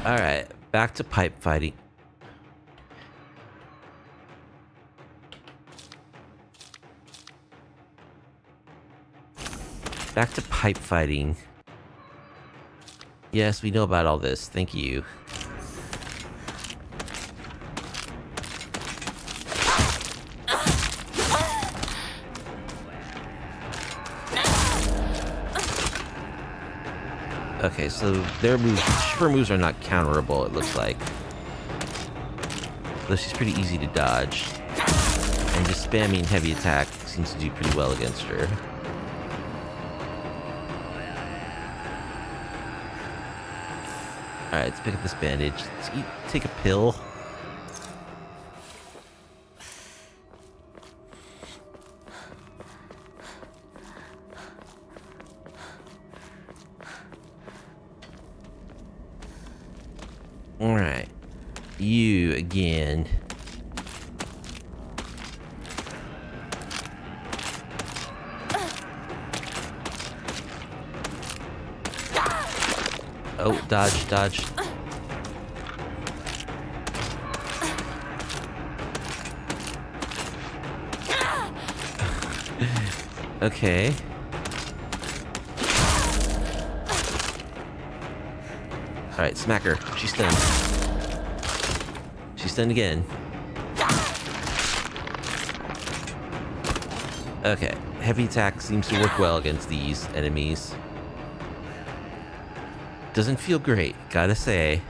A: Alright, back to pipe fighting. Back to pipe fighting. Yes, we know about all this. Thank you. Okay, so their moves, her moves are not counterable, it looks like. Though she's pretty easy to dodge. And just spamming heavy attack seems to do pretty well against her. Alright, let's pick up this bandage. Let's take a pill. Alright. You again. Oh, dodge, dodge. Okay. Alright, smack her. She's stunned. She's stunned again. Okay. Heavy attack seems to work well against these enemies. Doesn't feel great, gotta say.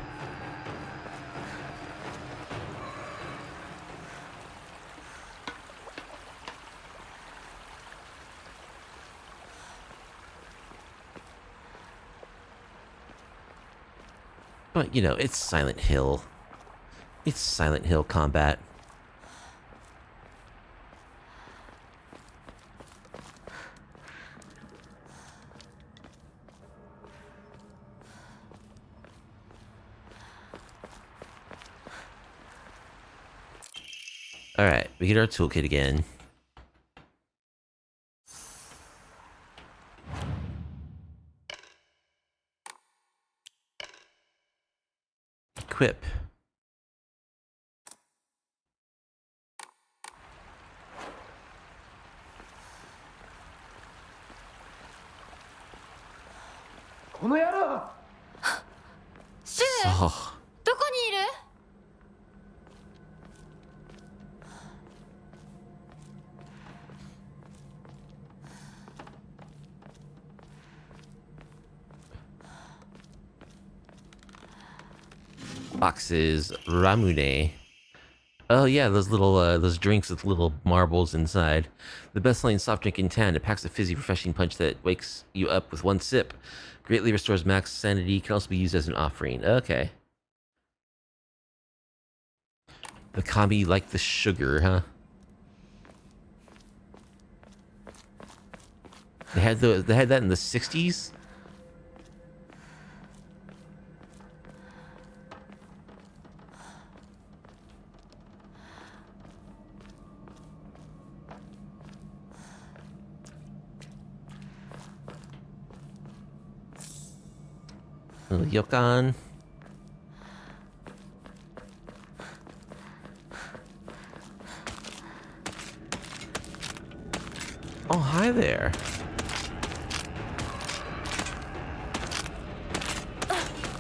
A: But, you know, it's Silent Hill. It's Silent Hill combat. Alright, we get our toolkit again. Equip. Oh.
D: どこにいる？
A: boxes. Ramune. Oh yeah, those little those drinks with little marbles inside. The best-selling soft drink in town. It packs a fizzy, refreshing punch that wakes you up with one sip. Greatly restores max sanity. Can also be used as an offering. Okay. The kami like the sugar, huh? They had that in the 60s? Little Yokan. Oh, hi there.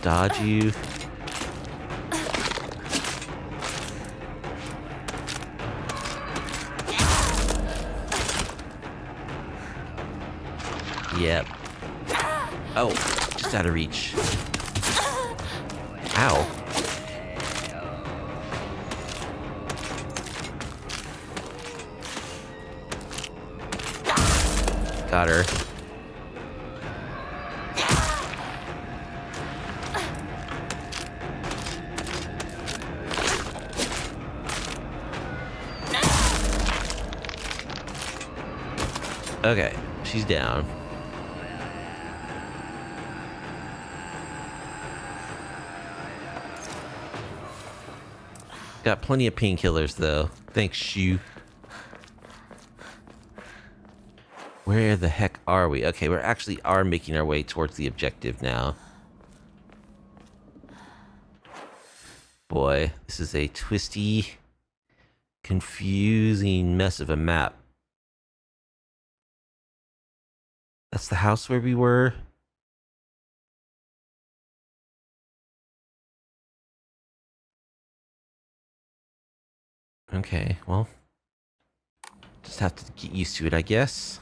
A: Dodge you. Yep. Oh, just out of reach. Ow. Got her. Okay, she's down. Got plenty of painkillers though. Thanks, Shu. Where the heck are we? Okay, we're actually making our way towards the objective now. Boy, this is a twisty, confusing mess of a map. That's the house where we were. Okay, well, just have to get used to it, I guess.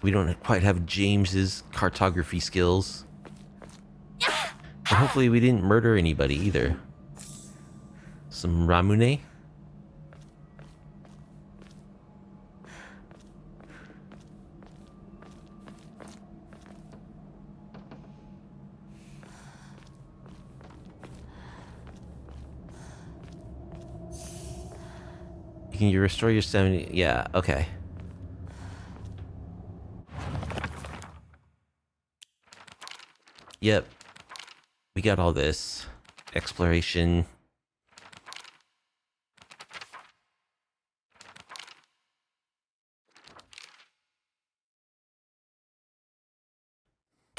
A: We don't quite have James's cartography skills. But hopefully we didn't murder anybody either. Some Ramune. Can you restore your 70? Yeah, okay. Yep. We got all this. Exploration.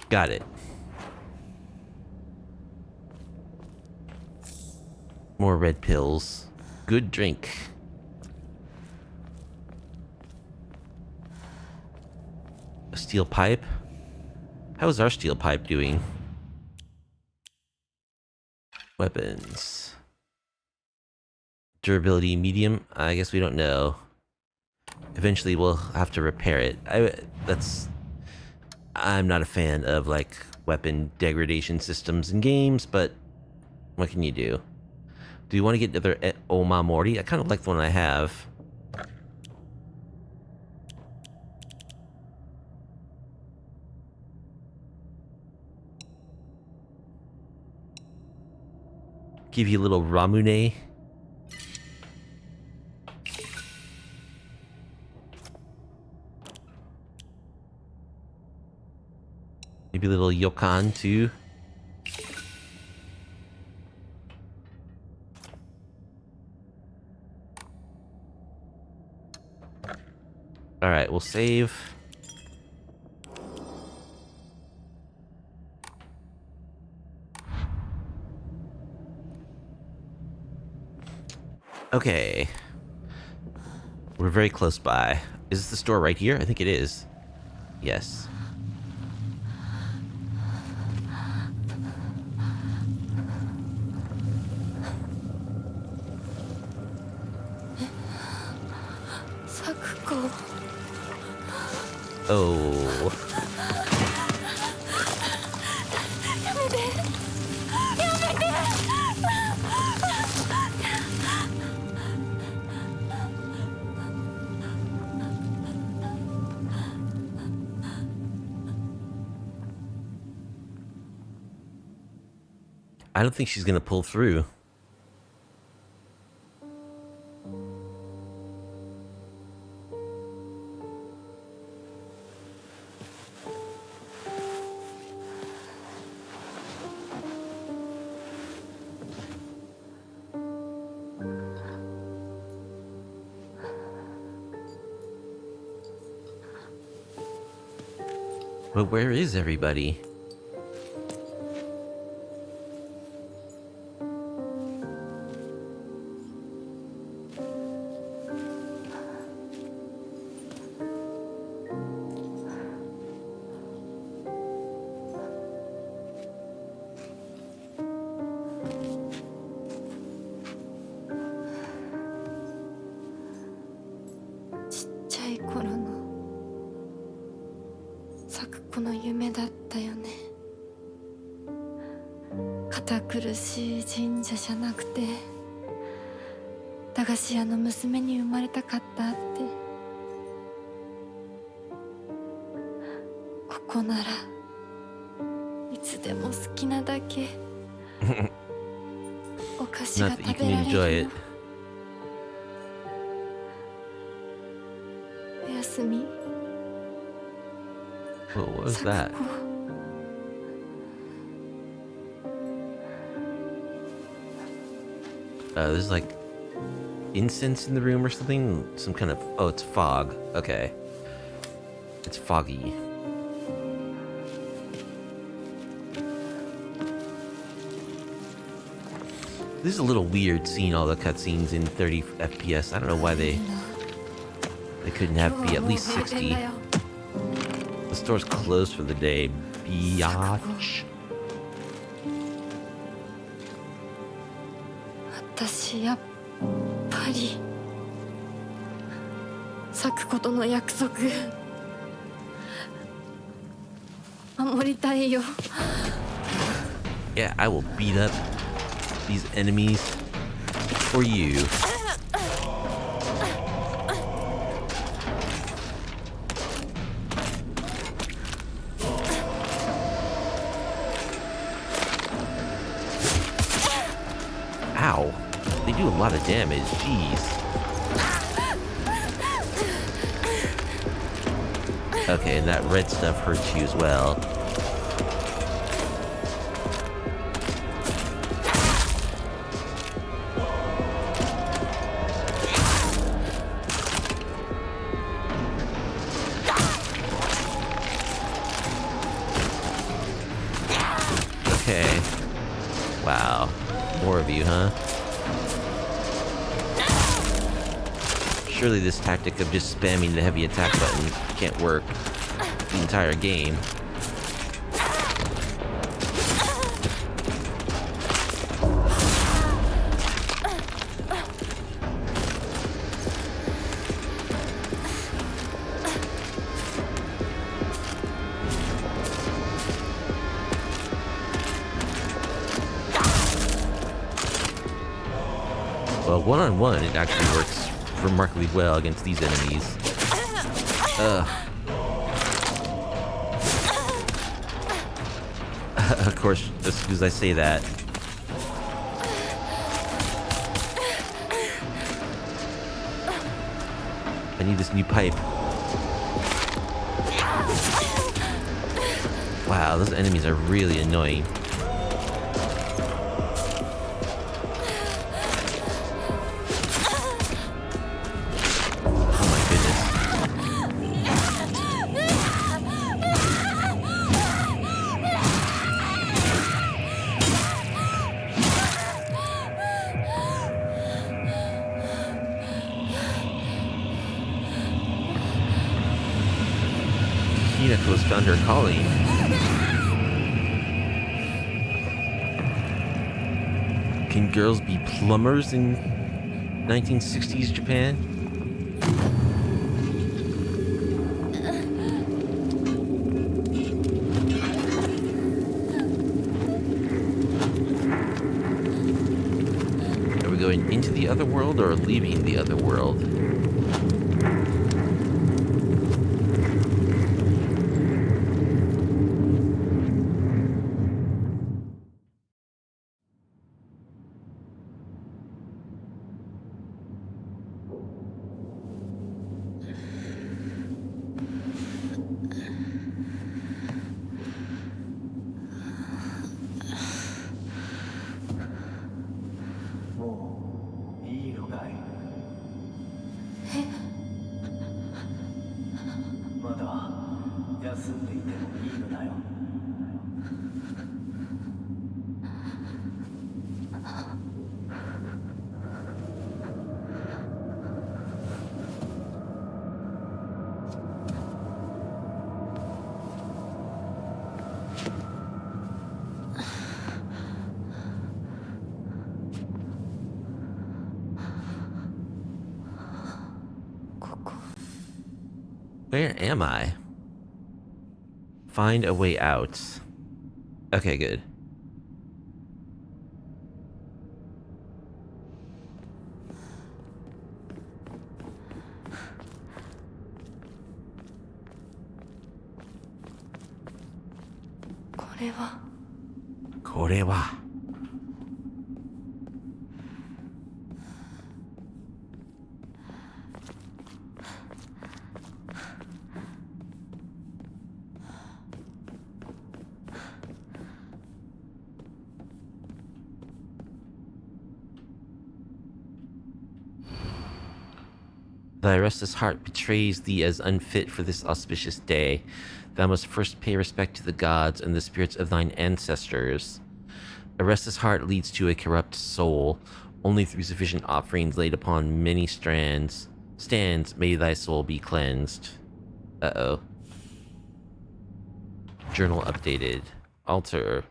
A: Got it. More red pills. Good drink. A steel pipe? How is our steel pipe doing? Weapons. Durability medium? I guess we don't know. Eventually we'll have to repair it. I'm not a fan of like weapon degradation systems in games, but what can you do? Do you want to get another Oma Mori? I kind of like the one I have. Give you a little Ramune. Maybe a little Yokan too. Alright, we'll save. Okay. We're very close by. Is this the store right here? I think it is. Yes. Oh. I don't think she's gonna pull through. But where is everybody? Not that you can enjoy it. Whoa, what was that? There's like incense in the room or something? Some kind of... Oh, it's fog. Okay. It's foggy. This is a little weird seeing all the cutscenes in 30 FPS. I don't know why they couldn't have be at least 60. The store's closed for the day. Biatch.
D: 私やっぱり咲くことの約束守りたいよ。
A: Yeah, I will beat up these enemies for you. Ow. They do a lot of damage. Jeez. Okay, and that red stuff hurts you as well. Okay. Wow. More of you, huh? Surely this tactic of just spamming the heavy attack button can't work the entire game. Well, one-on-one, it actually works remarkably well against these enemies. Of course, as soon as I say that. I need this new pipe. Wow, those enemies are really annoying. Hinako's found her calling. Can girls be plumbers in 1960s Japan? other world or leaving the other world? Where am I? Find a way out. Okay, good. Korewa. Thy restless heart betrays thee as unfit for this auspicious day. Thou must first pay respect to the gods and the spirits of thine ancestors. A restless heart leads to a corrupt soul. Only through sufficient offerings laid upon many stands may thy soul be cleansed. Uh-oh. Journal updated. Altar.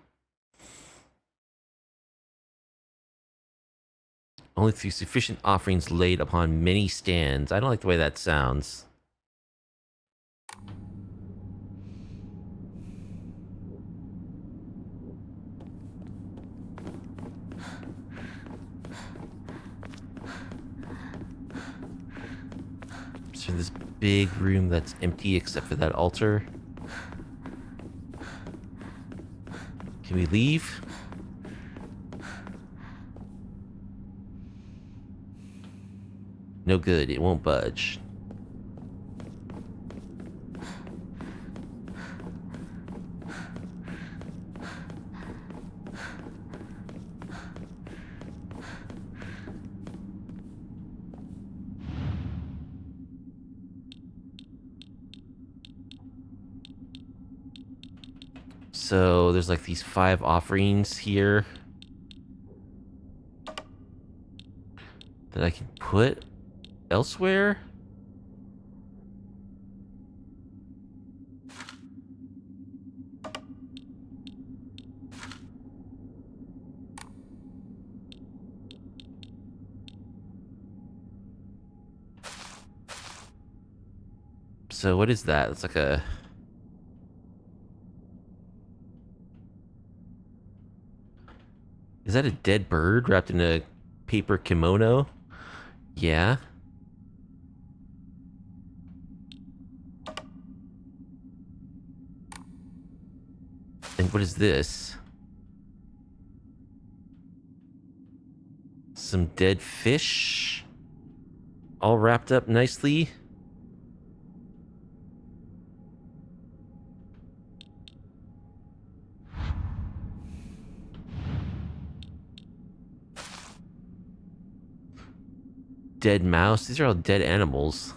A: Only through sufficient offerings laid upon many stands. I don't like the way that sounds. So this big room that's empty except for that altar. Can we leave? No good, it won't budge. So there's like these 5 offerings here that I can put elsewhere. So what is that? It's like a... Is that a dead bird wrapped in a paper kimono? Yeah. And what is this? Some dead fish? All wrapped up nicely. Dead mouse. These are all dead animals.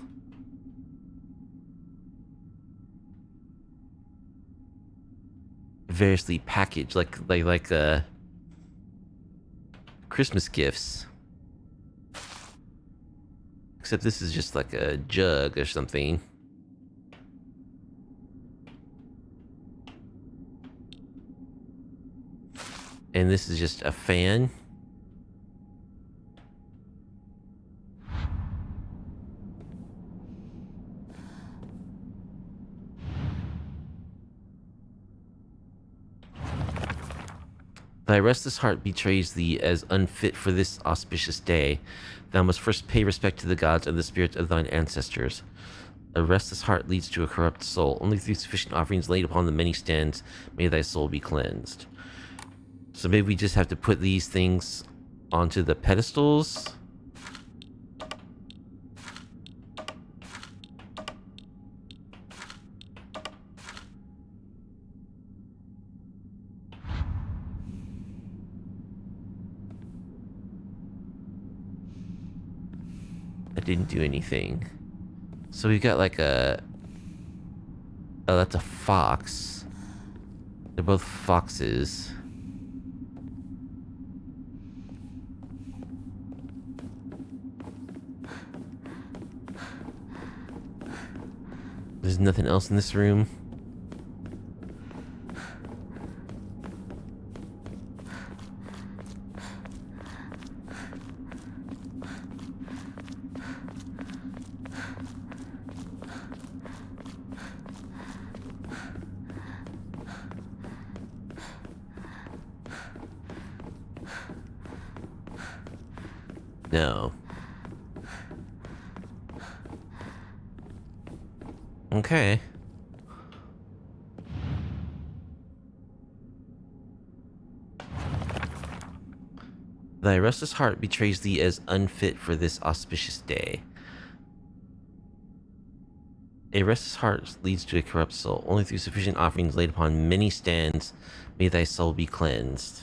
A: Variously packaged, like Christmas gifts. Except this is just like a jug or something. And this is just a fan. Thy restless heart betrays thee as unfit for this auspicious day. Thou must first pay respect to the gods and the spirits of thine ancestors. A restless heart leads to a corrupt soul. Only through sufficient offerings laid upon the many stands may thy soul be cleansed. So maybe we just have to put these things onto the pedestals. That didn't do anything. So we've got like a... Oh, that's a fox. They're both foxes. There's nothing else in this room. No. Okay. Thy restless heart betrays thee as unfit for this auspicious day. A restless heart leads to a corrupt soul. Only through sufficient offerings laid upon many stands may thy soul be cleansed.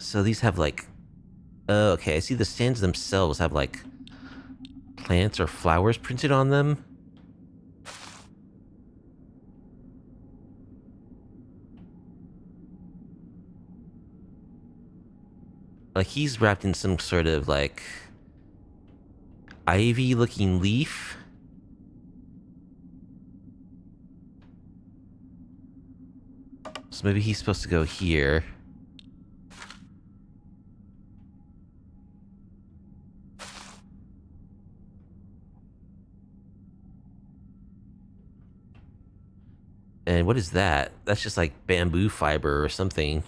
A: So these have like... Oh, okay, I see the stands themselves have like plants or flowers printed on them. Like he's wrapped in some sort of like ivy looking leaf. So maybe he's supposed to go here. And what is that? That's just like bamboo fiber or something.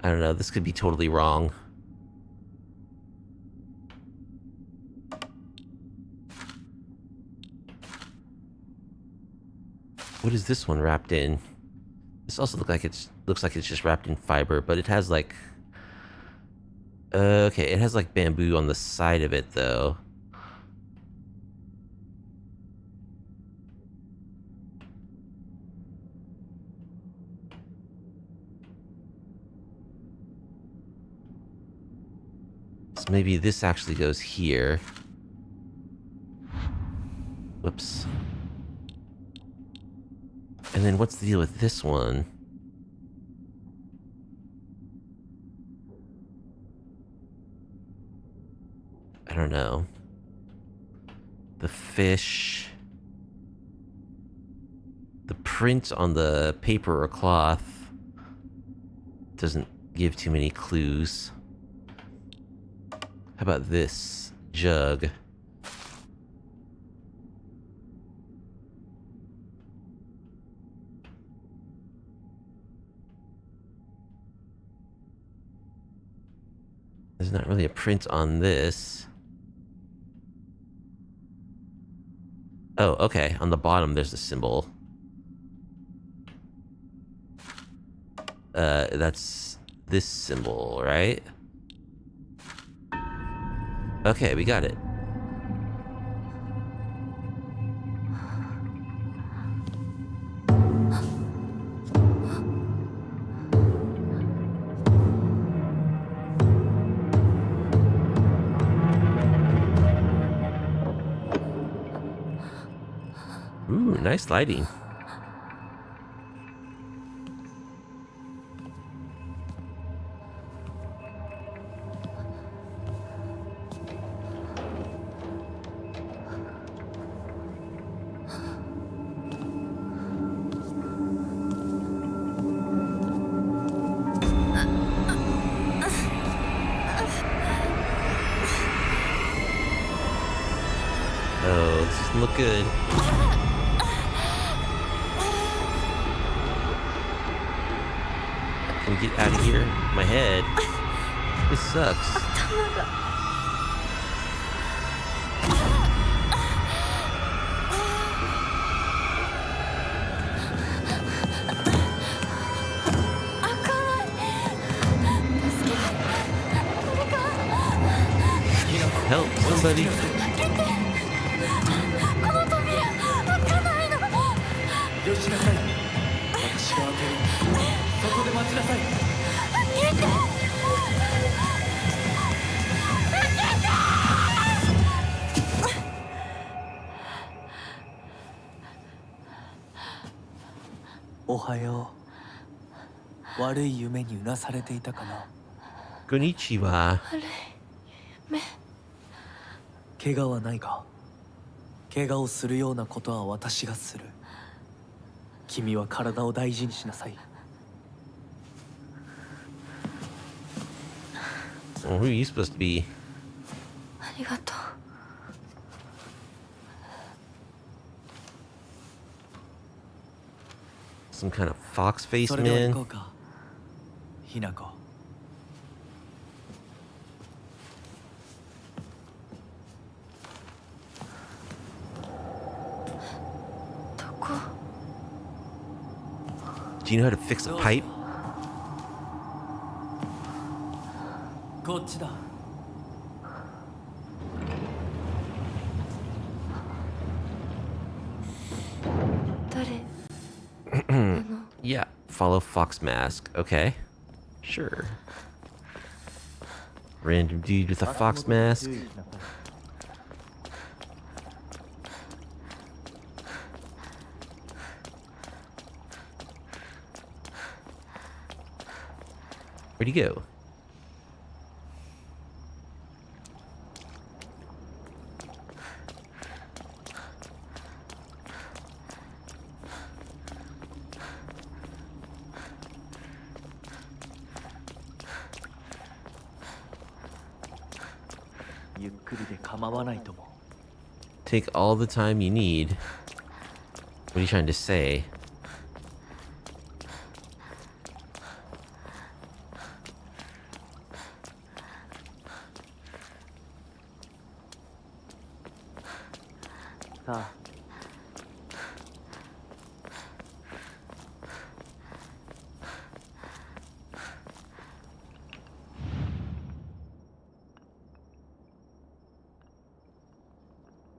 A: I don't know, this could be totally wrong. What is this one wrapped in? This also looks like it's just wrapped in fiber, but it has like... okay, it has like bamboo on the side of it though. So maybe this actually goes here. Whoops. And then what's the deal with this one? I don't know. The fish. The print on the paper or cloth doesn't give too many clues. How about this jug? There's not really a print on this. Oh, okay. On the bottom, there's a symbol. That's this symbol, right? Okay, we got it. Ooh, nice lighting. doesn't look good. Can we get out of here? My head. This sucks. Help somebody.
E: よしなさい。私が開ける。そこで待ちなさい。おはよう。悪い夢にうなされていたかな。
A: Konnichiwa.
E: 怪我はないか。怪我をするようなことは私がする。君は体を大事にしなさい。
A: Oh, who are you supposed to be?
D: ありがとう。
A: Some kind of fox face
E: それでは行
A: man?
E: こうか。ひなこ。
D: どこ？
A: Do you know how to fix a pipe?
E: こっちだ。
D: 誰？
A: Yeah, follow fox mask. Okay. Sure. Random dude with a fox mask. Where'd he go? Take all the time you need. What are you trying to say?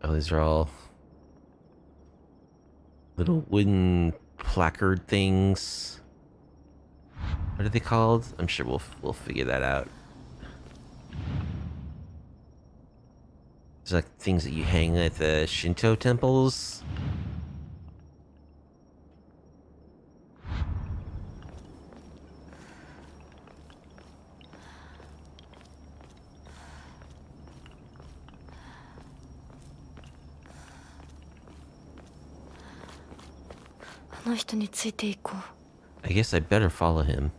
A: Oh, these are all little wooden placard things. What are they called? I'm sure we'll figure that out. It's like things that you hang at the Shinto temples. I guess I better follow him.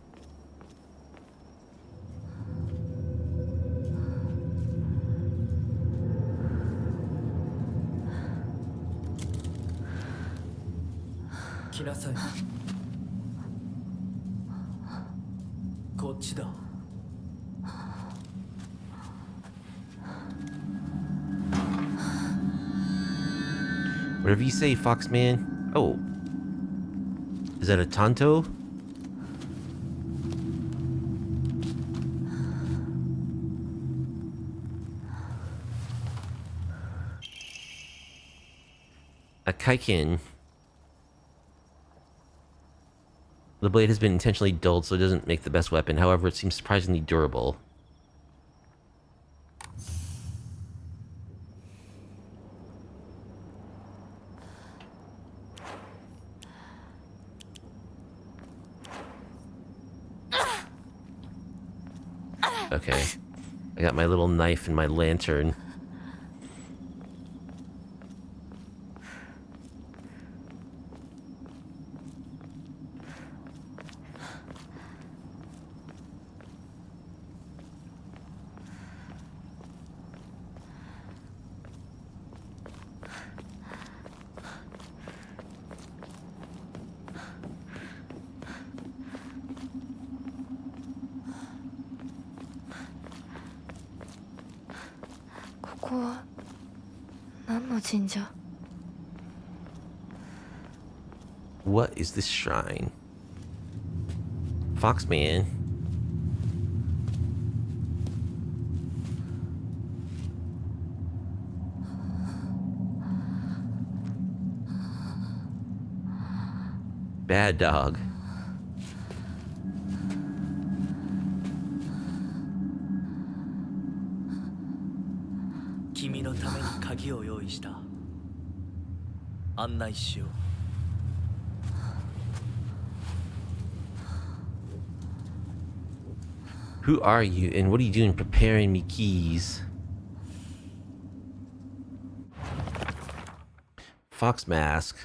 A: Whatever you say, Foxman. Oh. Is that a Tonto? A Kaikin. The blade has been intentionally dulled so it doesn't make the best weapon. However, it seems surprisingly durable. Okay. I got my little knife and my lantern.
D: こは何の神社？
A: What is this shrine? Foxman. Bad dog.
E: 君のために鍵を用意した。案内しよう。
A: Who are you and what are you doing preparing me keys? Fox mask.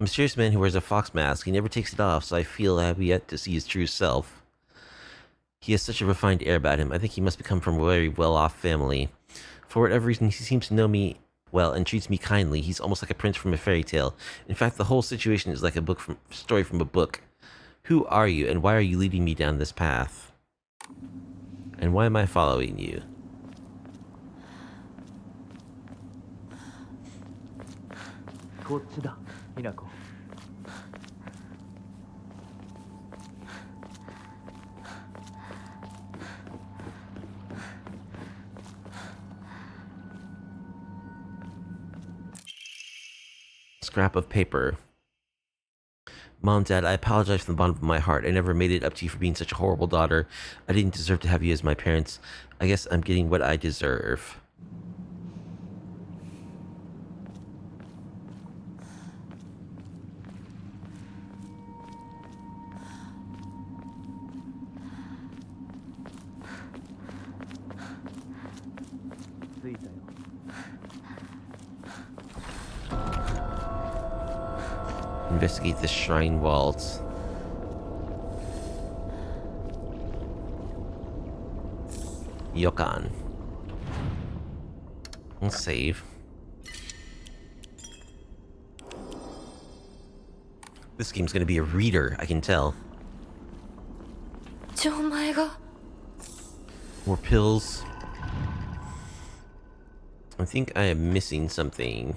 A: A mysterious man who wears a fox mask. He never takes it off, so I feel I have yet to see his true self. He has such a refined air about him. I think he must come from a very well-off family. For whatever reason, he seems to know me well and treats me kindly. He's almost like a prince from a fairy tale. In fact, the whole situation is like a story from a book. Who are you and why are you leading me down this path? And why am I following you?
E: Hinako.
A: Scrap of paper. Mom, Dad, I apologize from the bottom of my heart. I never made it up to you for being such a horrible daughter. I didn't deserve to have you as my parents. I guess I'm getting what I deserve. Investigate the shrine vaults. Yokan. Let's save. This game's gonna be a reader, I can tell. More pills. I think I am missing something.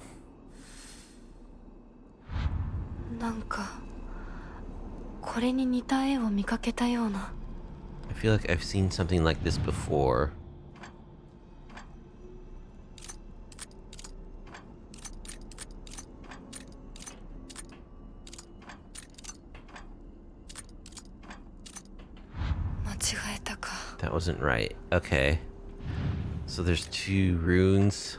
D: なんかこれに似た絵を見かけたような。
A: I feel like I've seen something like this before. That wasn't right. Okay. So there's 2 runes.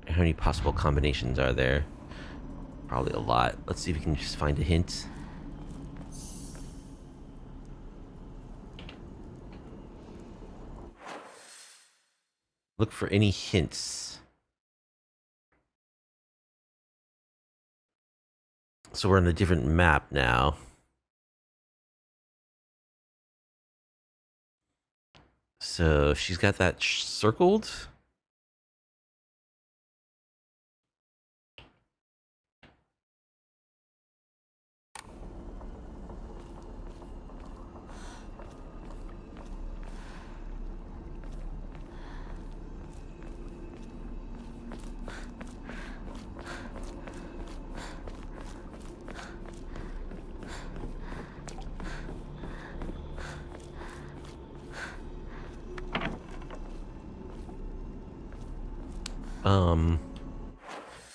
A: How many possible combinations are there? Probably a lot. Let's see if we can just find a hint. Look for any hints. So we're on a different map now. So she's got that circled.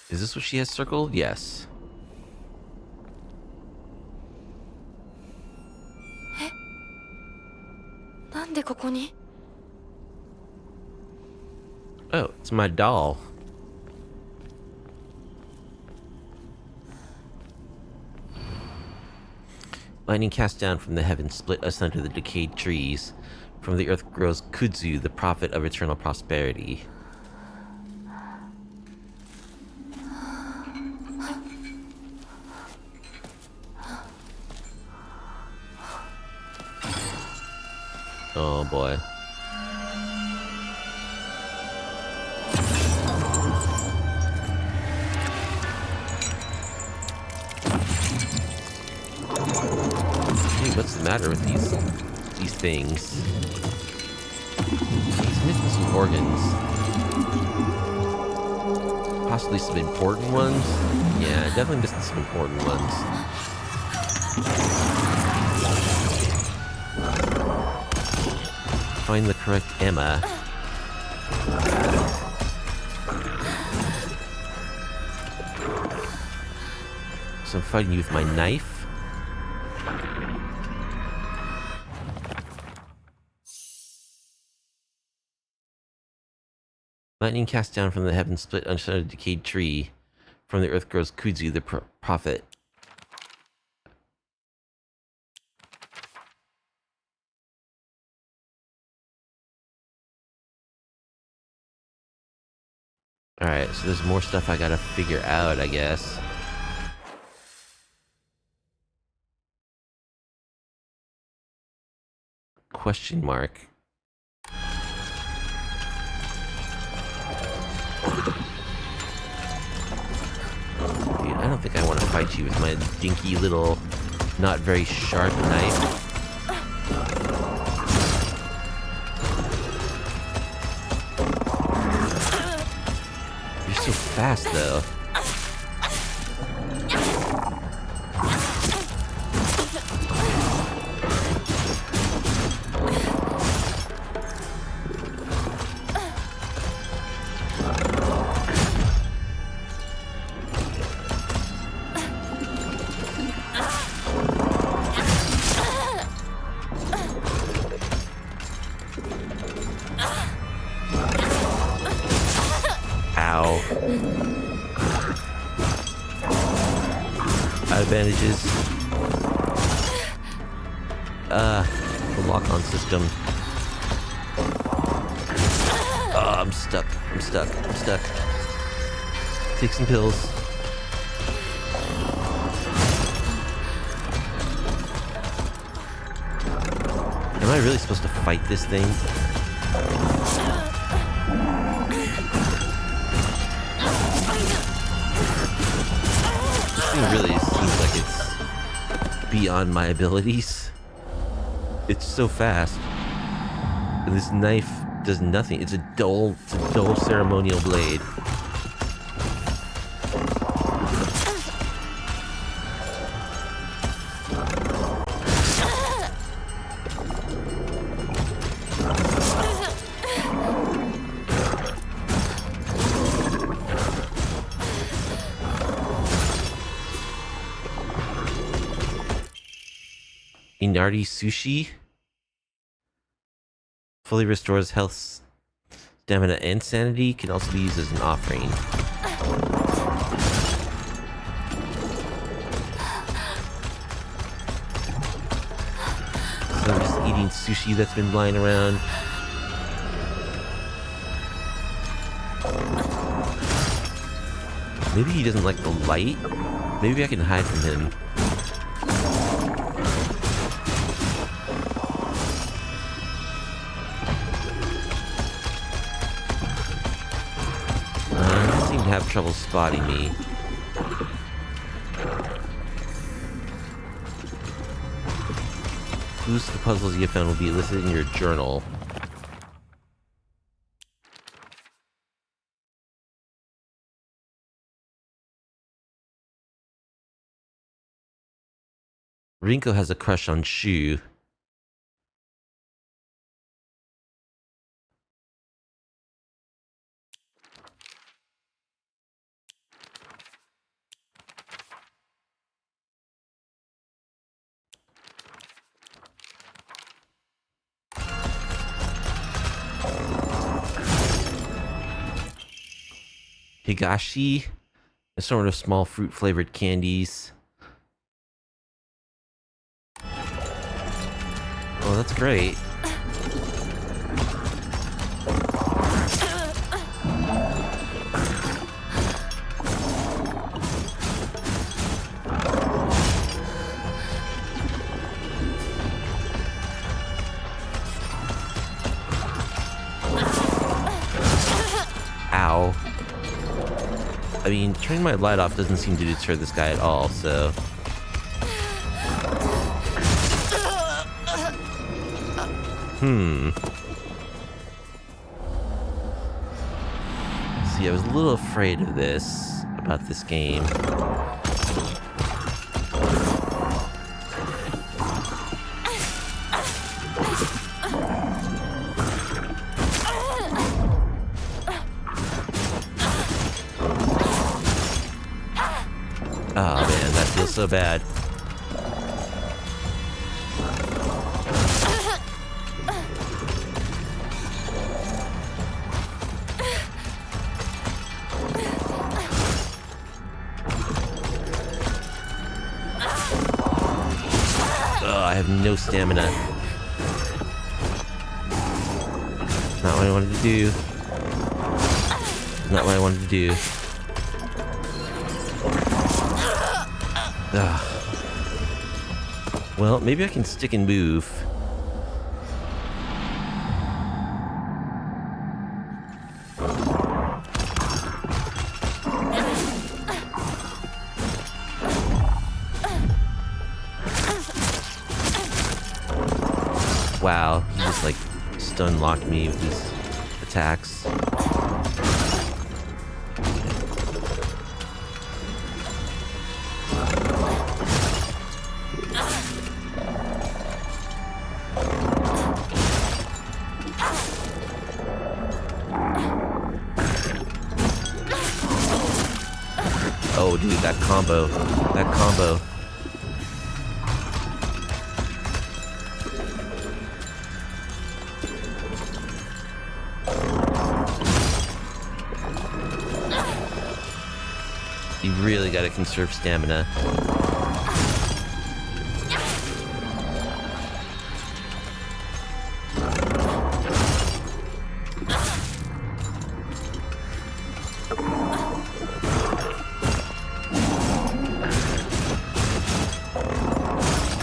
A: Is this what she has circled? Yes. Oh, it's my doll. Lightning cast down from the heavens split asunder the decayed trees. From the earth grows kudzu, the prophet of eternal prosperity. Oh boy. what's the matter with these things? He's missing some organs. Possibly some important ones? Yeah, definitely missing some important ones. Find the correct Emma. So I'm fighting you with my knife. Lightning cast down from the heavens, split under a decayed tree. From the earth grows Kudzu, the prophet. Alright, so there's more stuff I gotta figure out, I guess. Question mark. Dude, I don't think I want to fight you with my dinky little, not very sharp knife. You're so fast, though. Bandages. The lock-on system. I'm stuck. I'm stuck. I'm stuck. Take some pills. Am I really supposed to fight this thing? It really seems like it's beyond my abilities. It's so fast. And this knife does nothing. It's a dull ceremonial blade. Inardi sushi fully restores health, stamina, and sanity. Can also be used as an offering. So I'm just eating sushi that's been lying around. Maybe he doesn't like the light. Maybe I can hide from him. Have trouble spotting me. Clues to the puzzles you have found will be listed in your journal. Rinko has a crush on Shu. Higashi, a sort of small fruit-flavored candies. Oh, that's great. Ow. I mean, turning my light off doesn't seem to deter this guy at all, so... See, I was a little afraid of this, about this game. Oh man, that feels so bad. I have no stamina. Not what I wanted to do. Not what I wanted to do. Ugh. Well, maybe I can stick and move. Wow, he just like stun locked me with his attacks. Oh dude, that combo. That combo. You really gotta conserve stamina.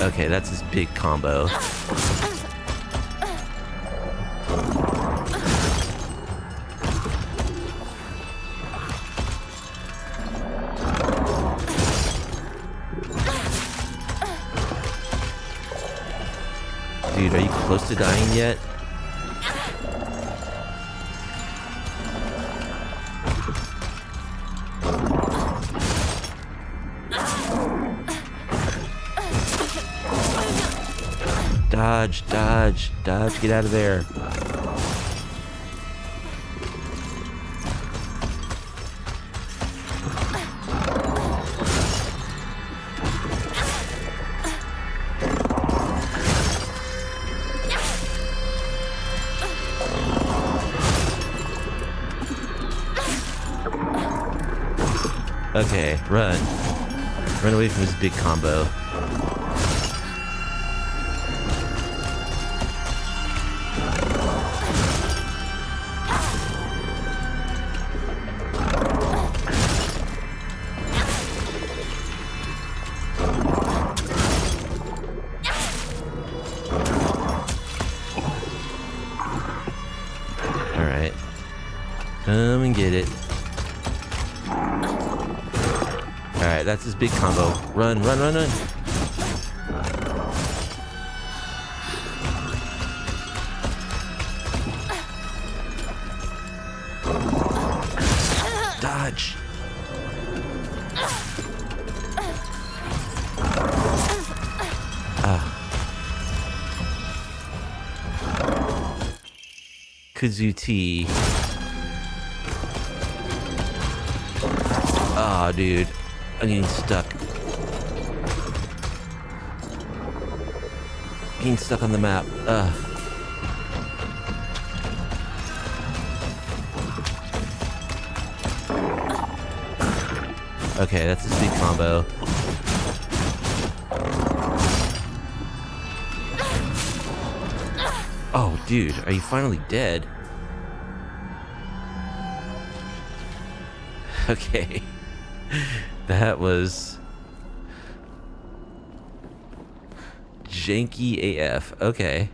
A: Okay, that's his big combo. Dude, are you close to dying yet? Dodge, dodge, dodge, get out of there. Okay, run. Run away from his big combo. Alright. Come and get it. Alright, that's his big combo. Run, run, run, run. Dodge. Kazuti. Ah, dude. I'm getting stuck. Getting stuck on the map. Ugh. Okay, that's his big combo. Oh, dude, are you finally dead? Okay. That was janky AF. Okay.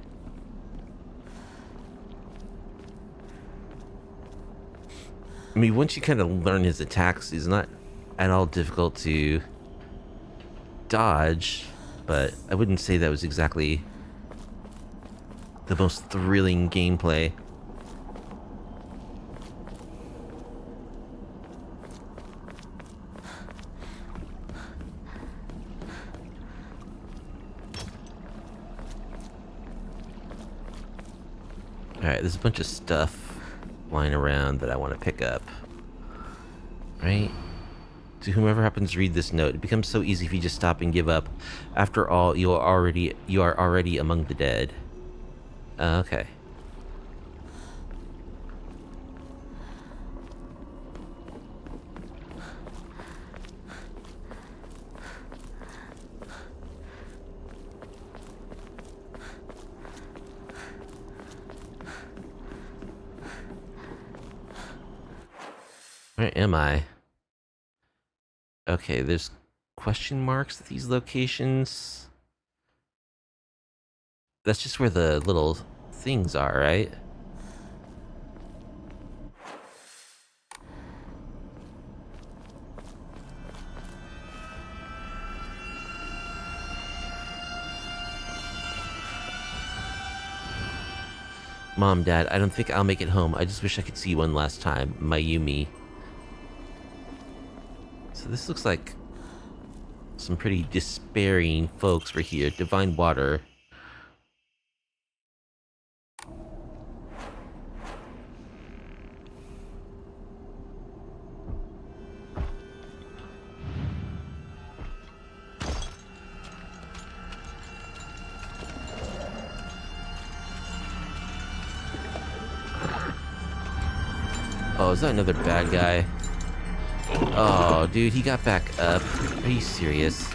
A: I mean, once you kind of learn his attacks, he's not at all difficult to dodge, but I wouldn't say that was exactly the most thrilling gameplay. Alright, there's a bunch of stuff lying around that I want to pick up. Right? To whomever happens to read this note, it becomes so easy if you just stop and give up. After all, you are already among the dead. Okay. Where am I? Okay, there's question marks at these locations. That's just where the little things are, right? Mom, Dad, I don't think I'll make it home. I just wish I could see you one last time. Mayumi. So this looks like some pretty despairing folks were here. Divine water. Oh, is that another bad guy? Oh, dude, he got back up. Are you serious?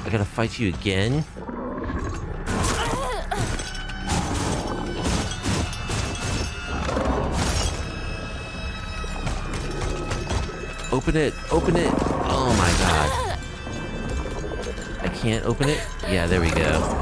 A: I gotta fight you again? Open it! Open it! Oh my god. I can't open it? Yeah, there we go.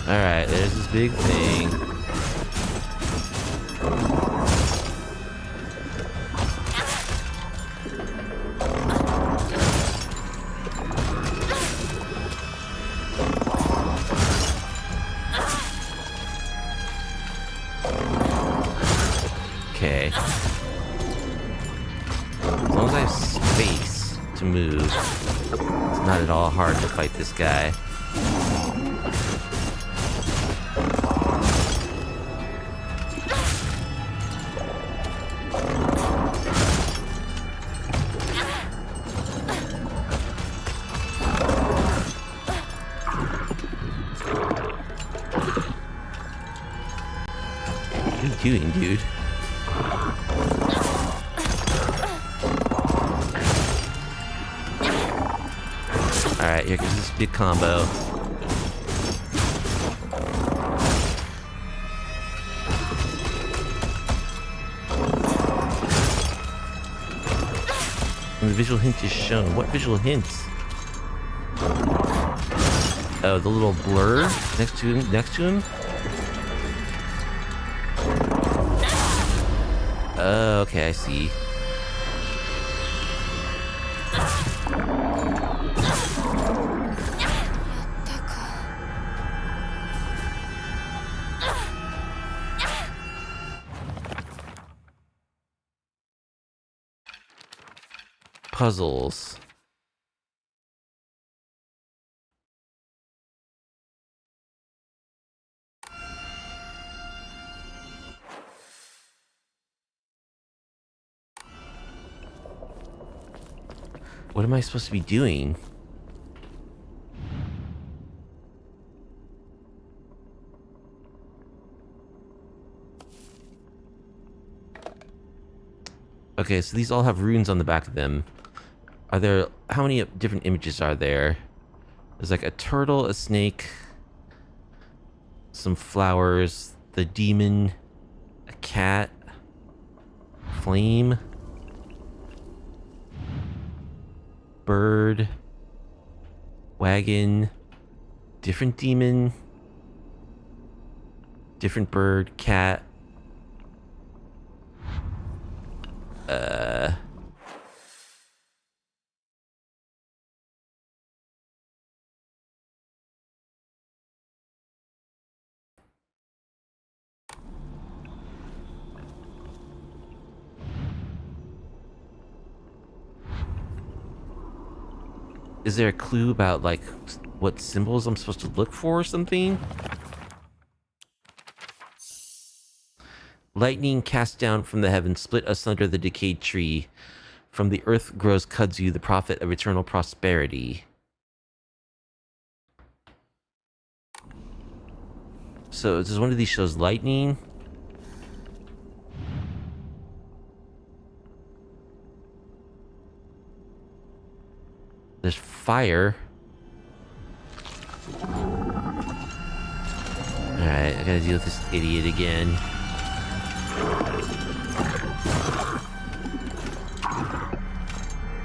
A: Alright, there's this big thing. Okay. As long as I have space to move, it's not at all hard to fight this guy. What are you doing, dude? Alright, here comes this big combo. And the visual hint is shown. What visual hints? Oh, the little blur next to him? Oh, okay, I see. Puzzles. What am I supposed to be doing? Okay, so these all have runes on the back of them. Are there... How many different images are there? There's like a turtle, a snake, some flowers, the demon, a cat, flame, bird, wagon, different demon, different bird, cat. Is there a clue about, like, what symbols I'm supposed to look for or something? Lightning cast down from the heavens, split asunder the decayed tree. From the earth grows kudzu, the prophet of eternal prosperity. So, does one of these shows lightning? There's fire. Alright, I gotta deal with this idiot again.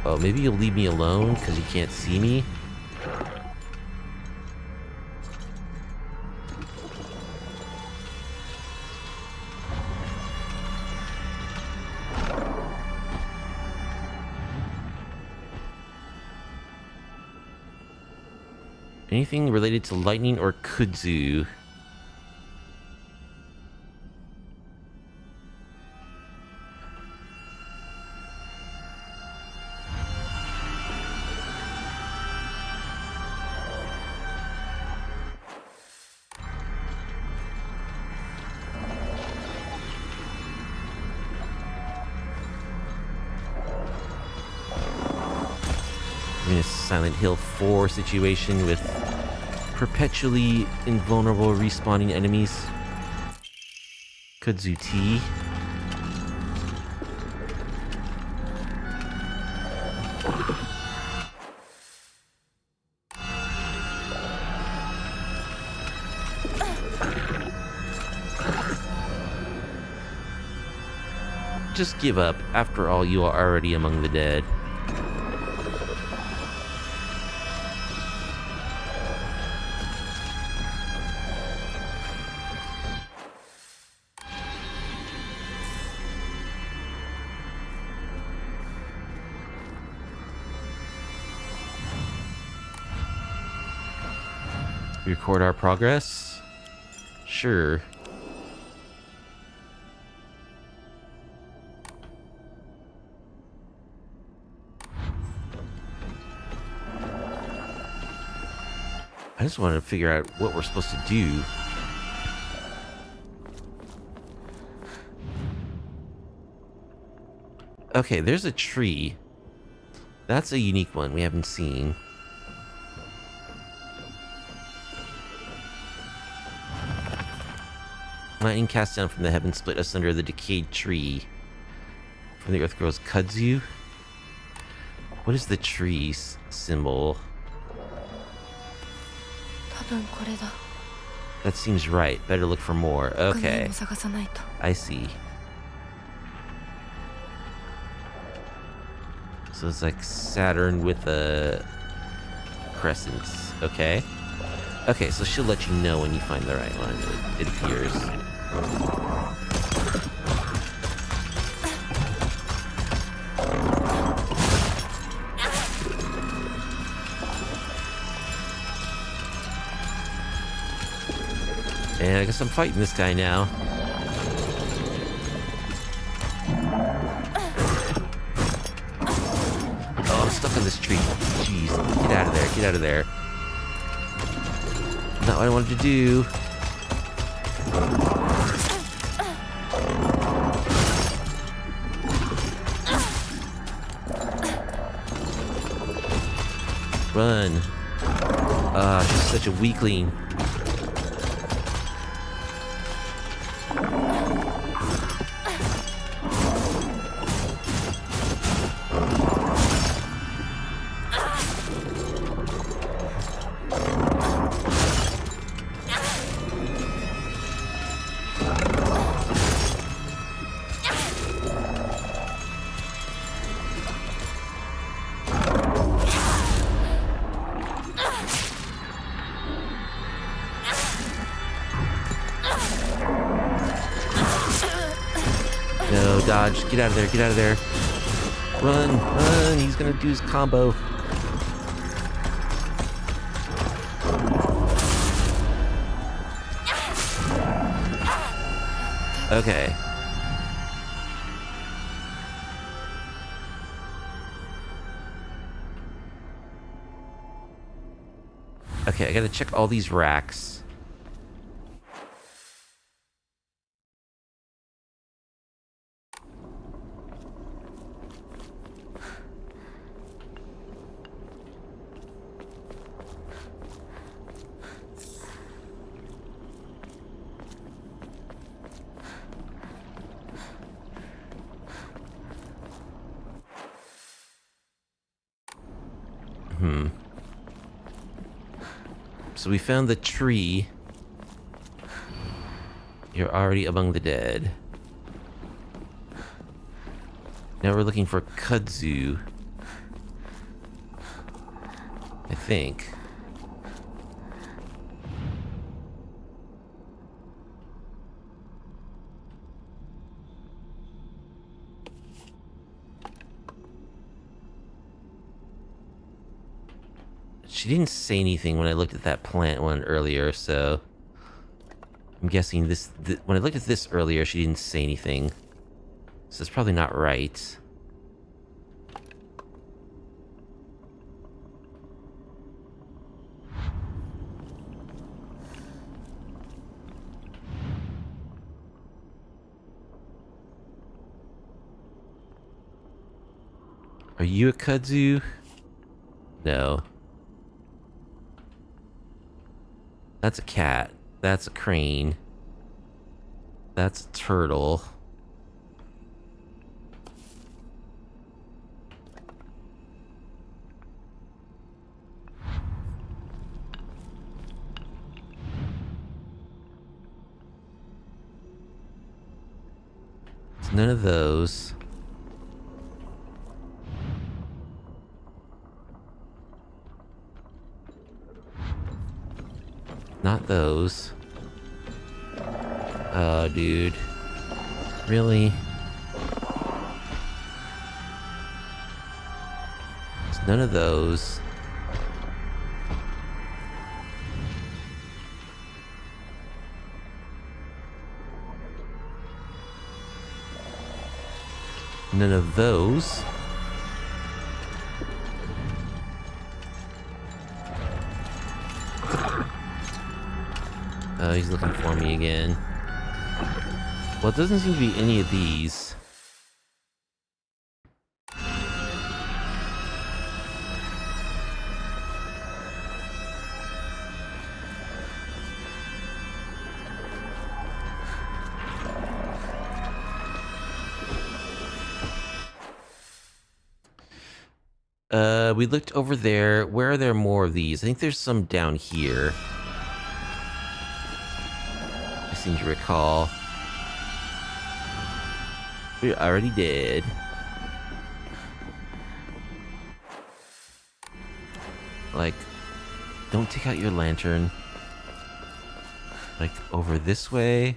A: Oh, maybe you'll leave me alone because you can't see me? Anything related to lightning or kudzu? In a Silent Hill 4 situation with perpetually invulnerable respawning enemies. Kudzu tea. Just give up. After all, you are already among the dead. Record our progress? Sure. I just wanted to figure out what we're supposed to do. Okay, there's a tree. That's a unique one we haven't seen. Lightning cast down from the heavens, split asunder the decayed tree. From the earth grows kudzu. What is the tree's symbol? That seems right. Better look for more. Okay. I see. So it's like Saturn with a crescent. Okay. Okay, so she'll let you know when you find the right one, it appears. And I guess I'm fighting this guy now. Oh, I'm stuck on this tree. Jeez, get out of there, get out of there. Not what I wanted to do. Run. She's such a weakling. No, dodge. Get out of there. Get out of there. Run. Run. He's going to do his combo. Okay. Okay, I gotta check all these racks. So we found the tree. You're already among the dead. Now we're looking for kudzu. I think. She didn't say anything when I looked at that plant one earlier, so I'm guessing this when I looked at this earlier, she didn't say anything. So it's probably not right. Are you a kudzu? No. That's a cat. That's a crane. That's a turtle. It's none of those. Not those. Oh, dude. Really? It's none of those. None of those. Oh, he's looking for me again. Well, it doesn't seem to be any of these. We looked over there. Where are there more of these? I think there's some down here. I seem to recall. We're already dead. Like, don't take out your lantern. Like, over this way.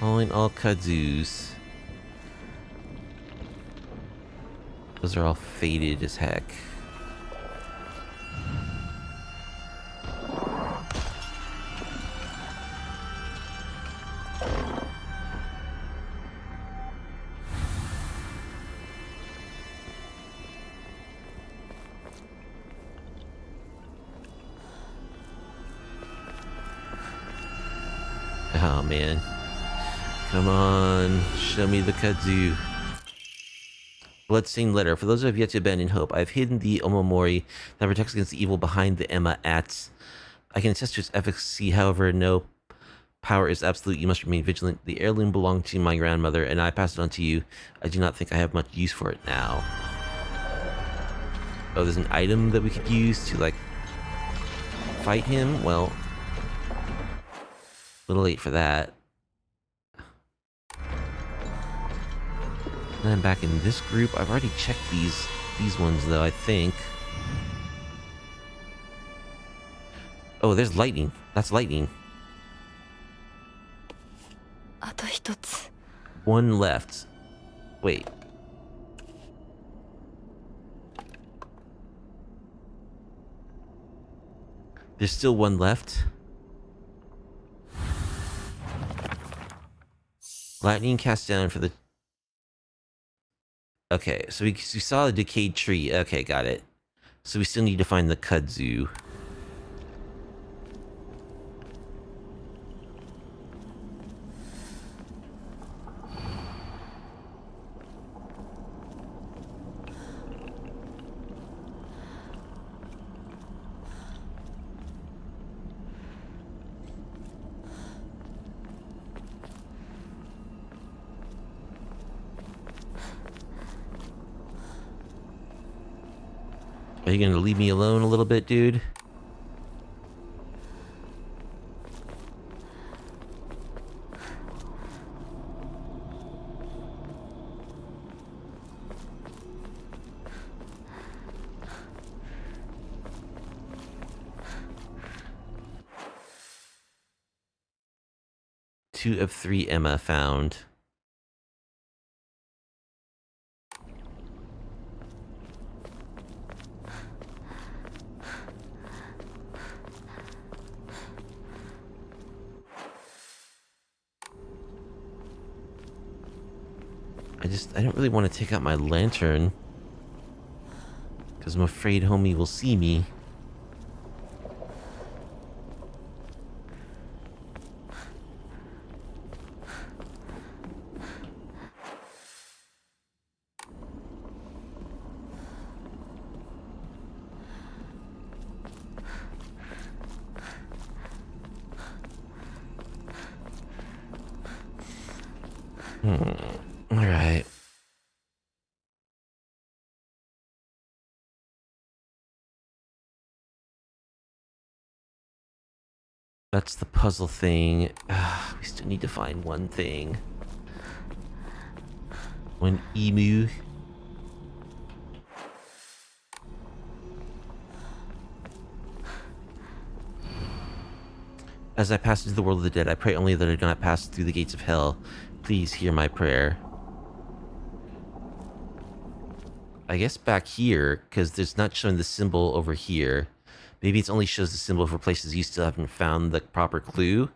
A: Calling all kudzus. Those are all faded as heck. Oh man. Come on, show me the kudzu. Bloodstained letter. For those who have yet to abandon hope, I've hidden the omamori that protects against the evil behind the Emma Ats. I can attest to its efficacy, however, no power is absolute. You must remain vigilant. The heirloom belonged to my grandmother, and I passed it on to you. I do not think I have much use for it now. Oh, there's an item that we could use to, like, fight him? Well, a little late for that. And I'm back in this group. I've already checked these ones, though, I think. Oh, there's lightning. That's lightning.
D: あと一つ。
A: One left. Wait. There's still one left. Lightning cast down for the... Okay, so we saw a decayed tree. Okay, got it. So we still need to find the kudzu. Are you gonna leave me alone a little bit, dude? Two of 3 Emma found. I don't really want to take out my lantern, because I'm afraid homie will see me. Alright. That's the puzzle thing. We still need to find one thing. One emu. As I pass into the world of the dead, I pray only that I do not pass through the gates of hell. Please hear my prayer. I guess back here, because there's not showing the symbol over here. Maybe it only shows the symbol for places you still haven't found the proper clue.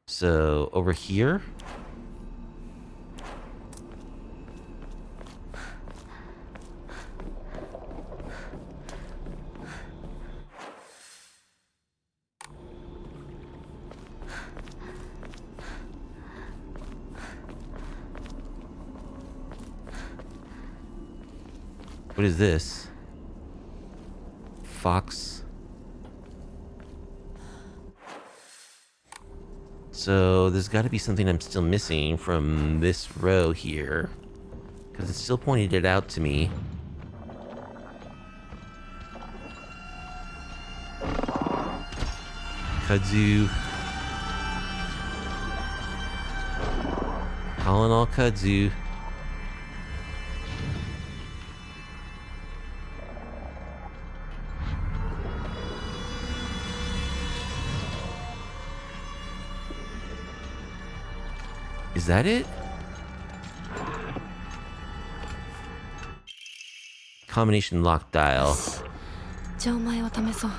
A: So, over here? What is this? Fox. So there's got to be something I'm still missing from this row here, because it still pointed it out to me. Kudzu. Calling all kudzu. Is that it? Combination lock dial.
D: じゃあお前を試そう。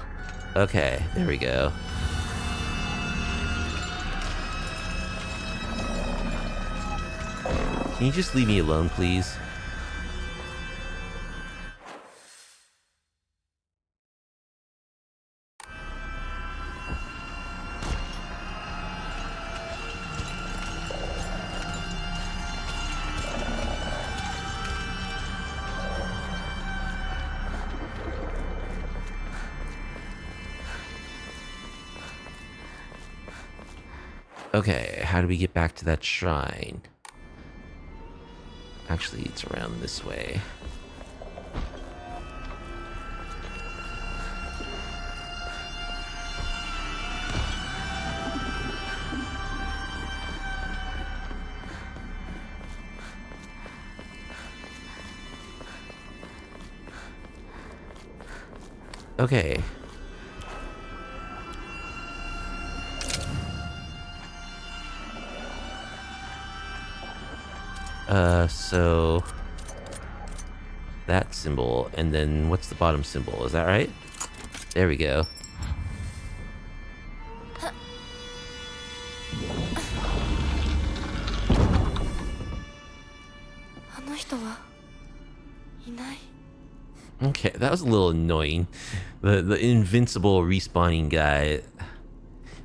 A: Okay, there we go. Can you just leave me alone, please? Okay, how do we get back to that shrine? Actually, it's around this way. Okay. So that symbol, and then what's the bottom symbol? Is that right? There we go. Okay, that was a little annoying. The invincible respawning guy.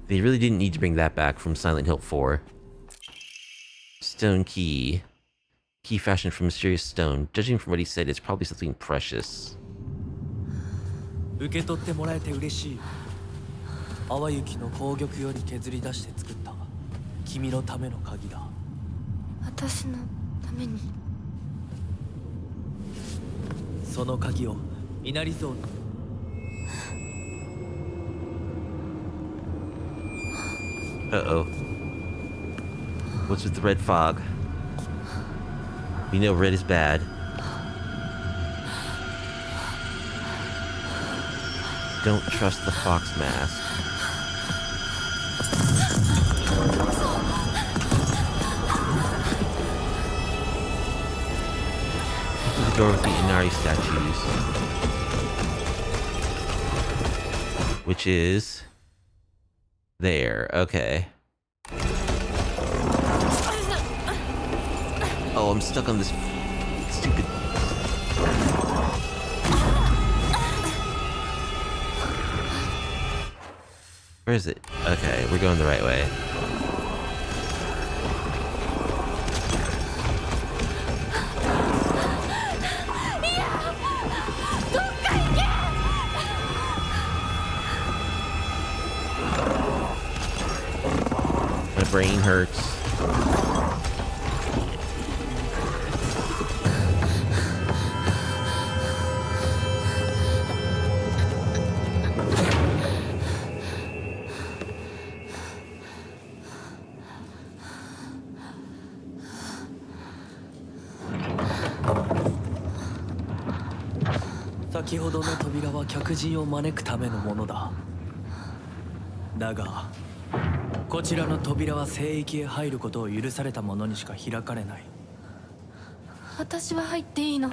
A: They really didn't need to bring that back from Silent Hill 4. Stone key. Key fashioned from mysterious stone. Judging from what he said, it's probably something precious.
E: 受け取ってもらえて嬉しい。淡雪の宝玉より削り出して作った君のための鍵だ。
D: 私のために。
E: その鍵を稲荷像に。
A: Uh-oh. What's with the red fog? We know red is bad. Don't trust the fox mask. To the door with the Inari statues. Which is... there, okay. Oh, I'm stuck on this stupid... Where is it? Okay, we're going the right way. My brain hurts.
E: 「先ほどの扉は客人を招くためのものだ。だがこちらの扉は聖域へ入ることを許された者にしか開かれない。
D: 私は入っていいの？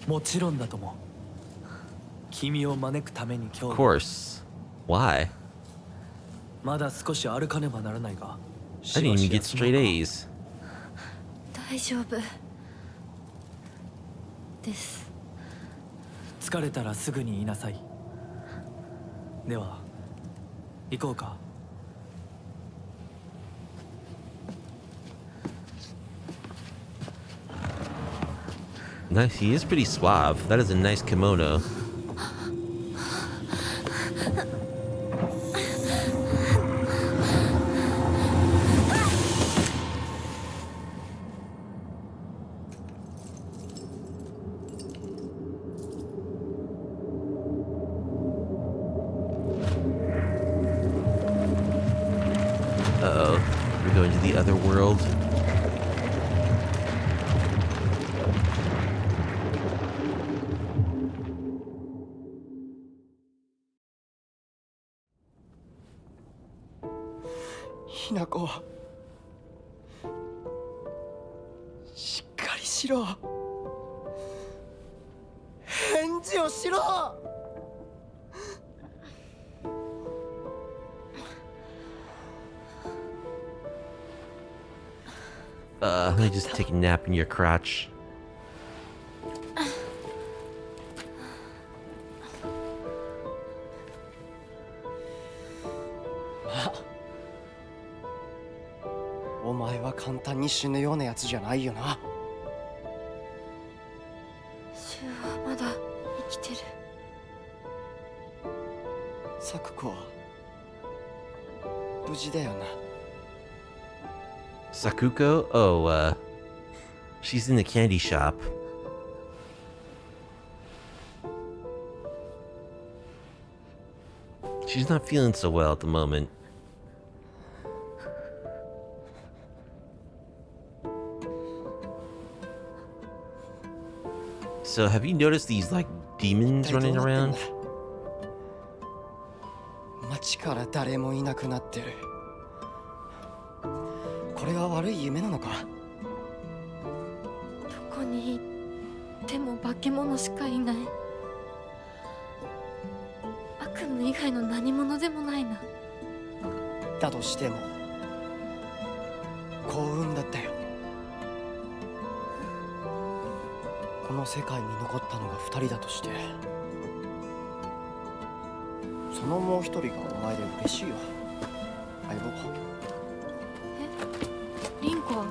E: もちろんだとも。君を招くために今
A: Of
E: 日
A: course. Why?
E: まだ少し歩かねばならないが。
A: I didn't even get straight A's.
D: 大丈夫です。
E: 疲れたらすぐに言いなさい。では行こうか。
A: Nice. He is pretty suave. That is a nice kimono. Uh-oh. We're going to the other world.
G: Hinako. しっかりしろ。返事をしろ。
A: Let me just take a nap in your crotch.
G: Oh, お前は簡単に死ぬようなやつじゃないよな。
D: シュウはまだ生きてる。
G: 咲子は無事だよな。
A: Sakuko? Oh, she's in the candy shop. She's not feeling so well at the moment. So have you noticed these, like, demons running around?
G: 街から誰もいなくなってる。これが悪い夢なのか？
D: どこに行っても化け物しかいない。悪夢以外の何者でもないな。
G: だとしても幸運だったよ。この世界に残ったのが2人だとして、そのもう1人がお前で嬉しいよ、相棒。
D: え、リンコは？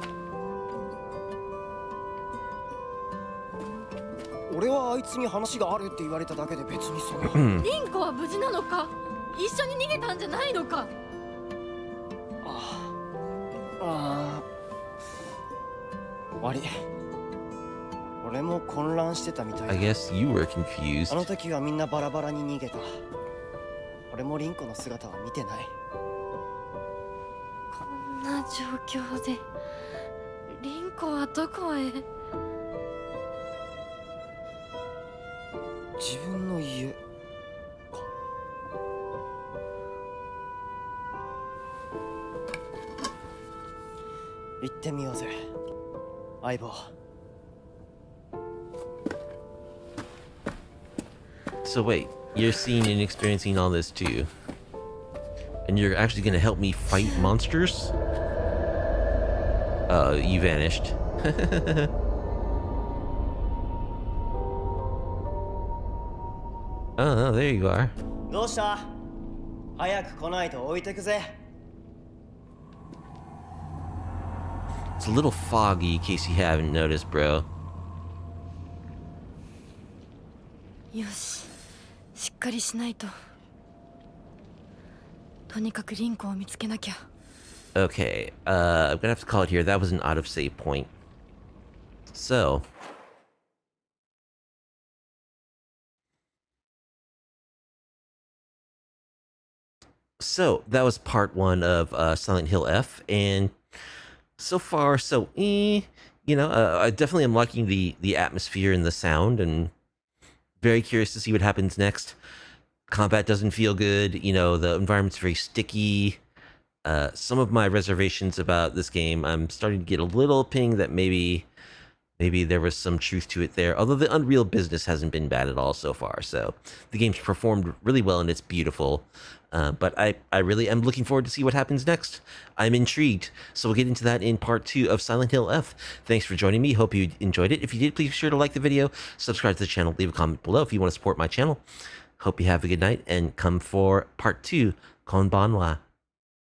G: 俺はあいつに話があるって言われただけで別にその
D: リンコは無事なのか？一緒に逃げたんじゃないのか？
G: 悪い。俺も混乱してたみたいだ。
A: I guess you were
G: あ
A: confused.
G: の時はみんなバラバラに逃げた。俺もリンコの姿は見てない。
D: こんな状況でリンコはどこへ？
G: 自分の家か。行ってみようぜ、相棒。
A: So wait, you're seeing and experiencing all this too. And you're actually gonna help me fight monsters? You vanished. Oh, there you are.
G: どうした？早く来ないと置いてくぜ。
A: It's a little foggy in case you haven't noticed, bro.
D: よし、しっかりしないと。とにかくリンコを見つけなきゃ。
A: Okay, I'm gonna have to call it here. That was an out of save point. So that was part 1 of Silent Hill F, and so far, you know, I definitely am liking the atmosphere and the sound, and very curious to see what happens next. Combat doesn't feel good, you know, the environment's very sticky. Some of my reservations about this game, I'm starting to get a little ping that maybe there was some truth to it there, although the Unreal business hasn't been bad at all so far, so the game's performed really well and it's beautiful. But I really am looking forward to see what happens next. I'm intrigued. So we'll get into that in part 2 of Silent Hill F. Thanks for joining me. Hope you enjoyed it. If you did, please be sure to like the video, subscribe to the channel, leave a comment below if you want to support my channel. Hope you have a good night and come for part 2. Konbanwa.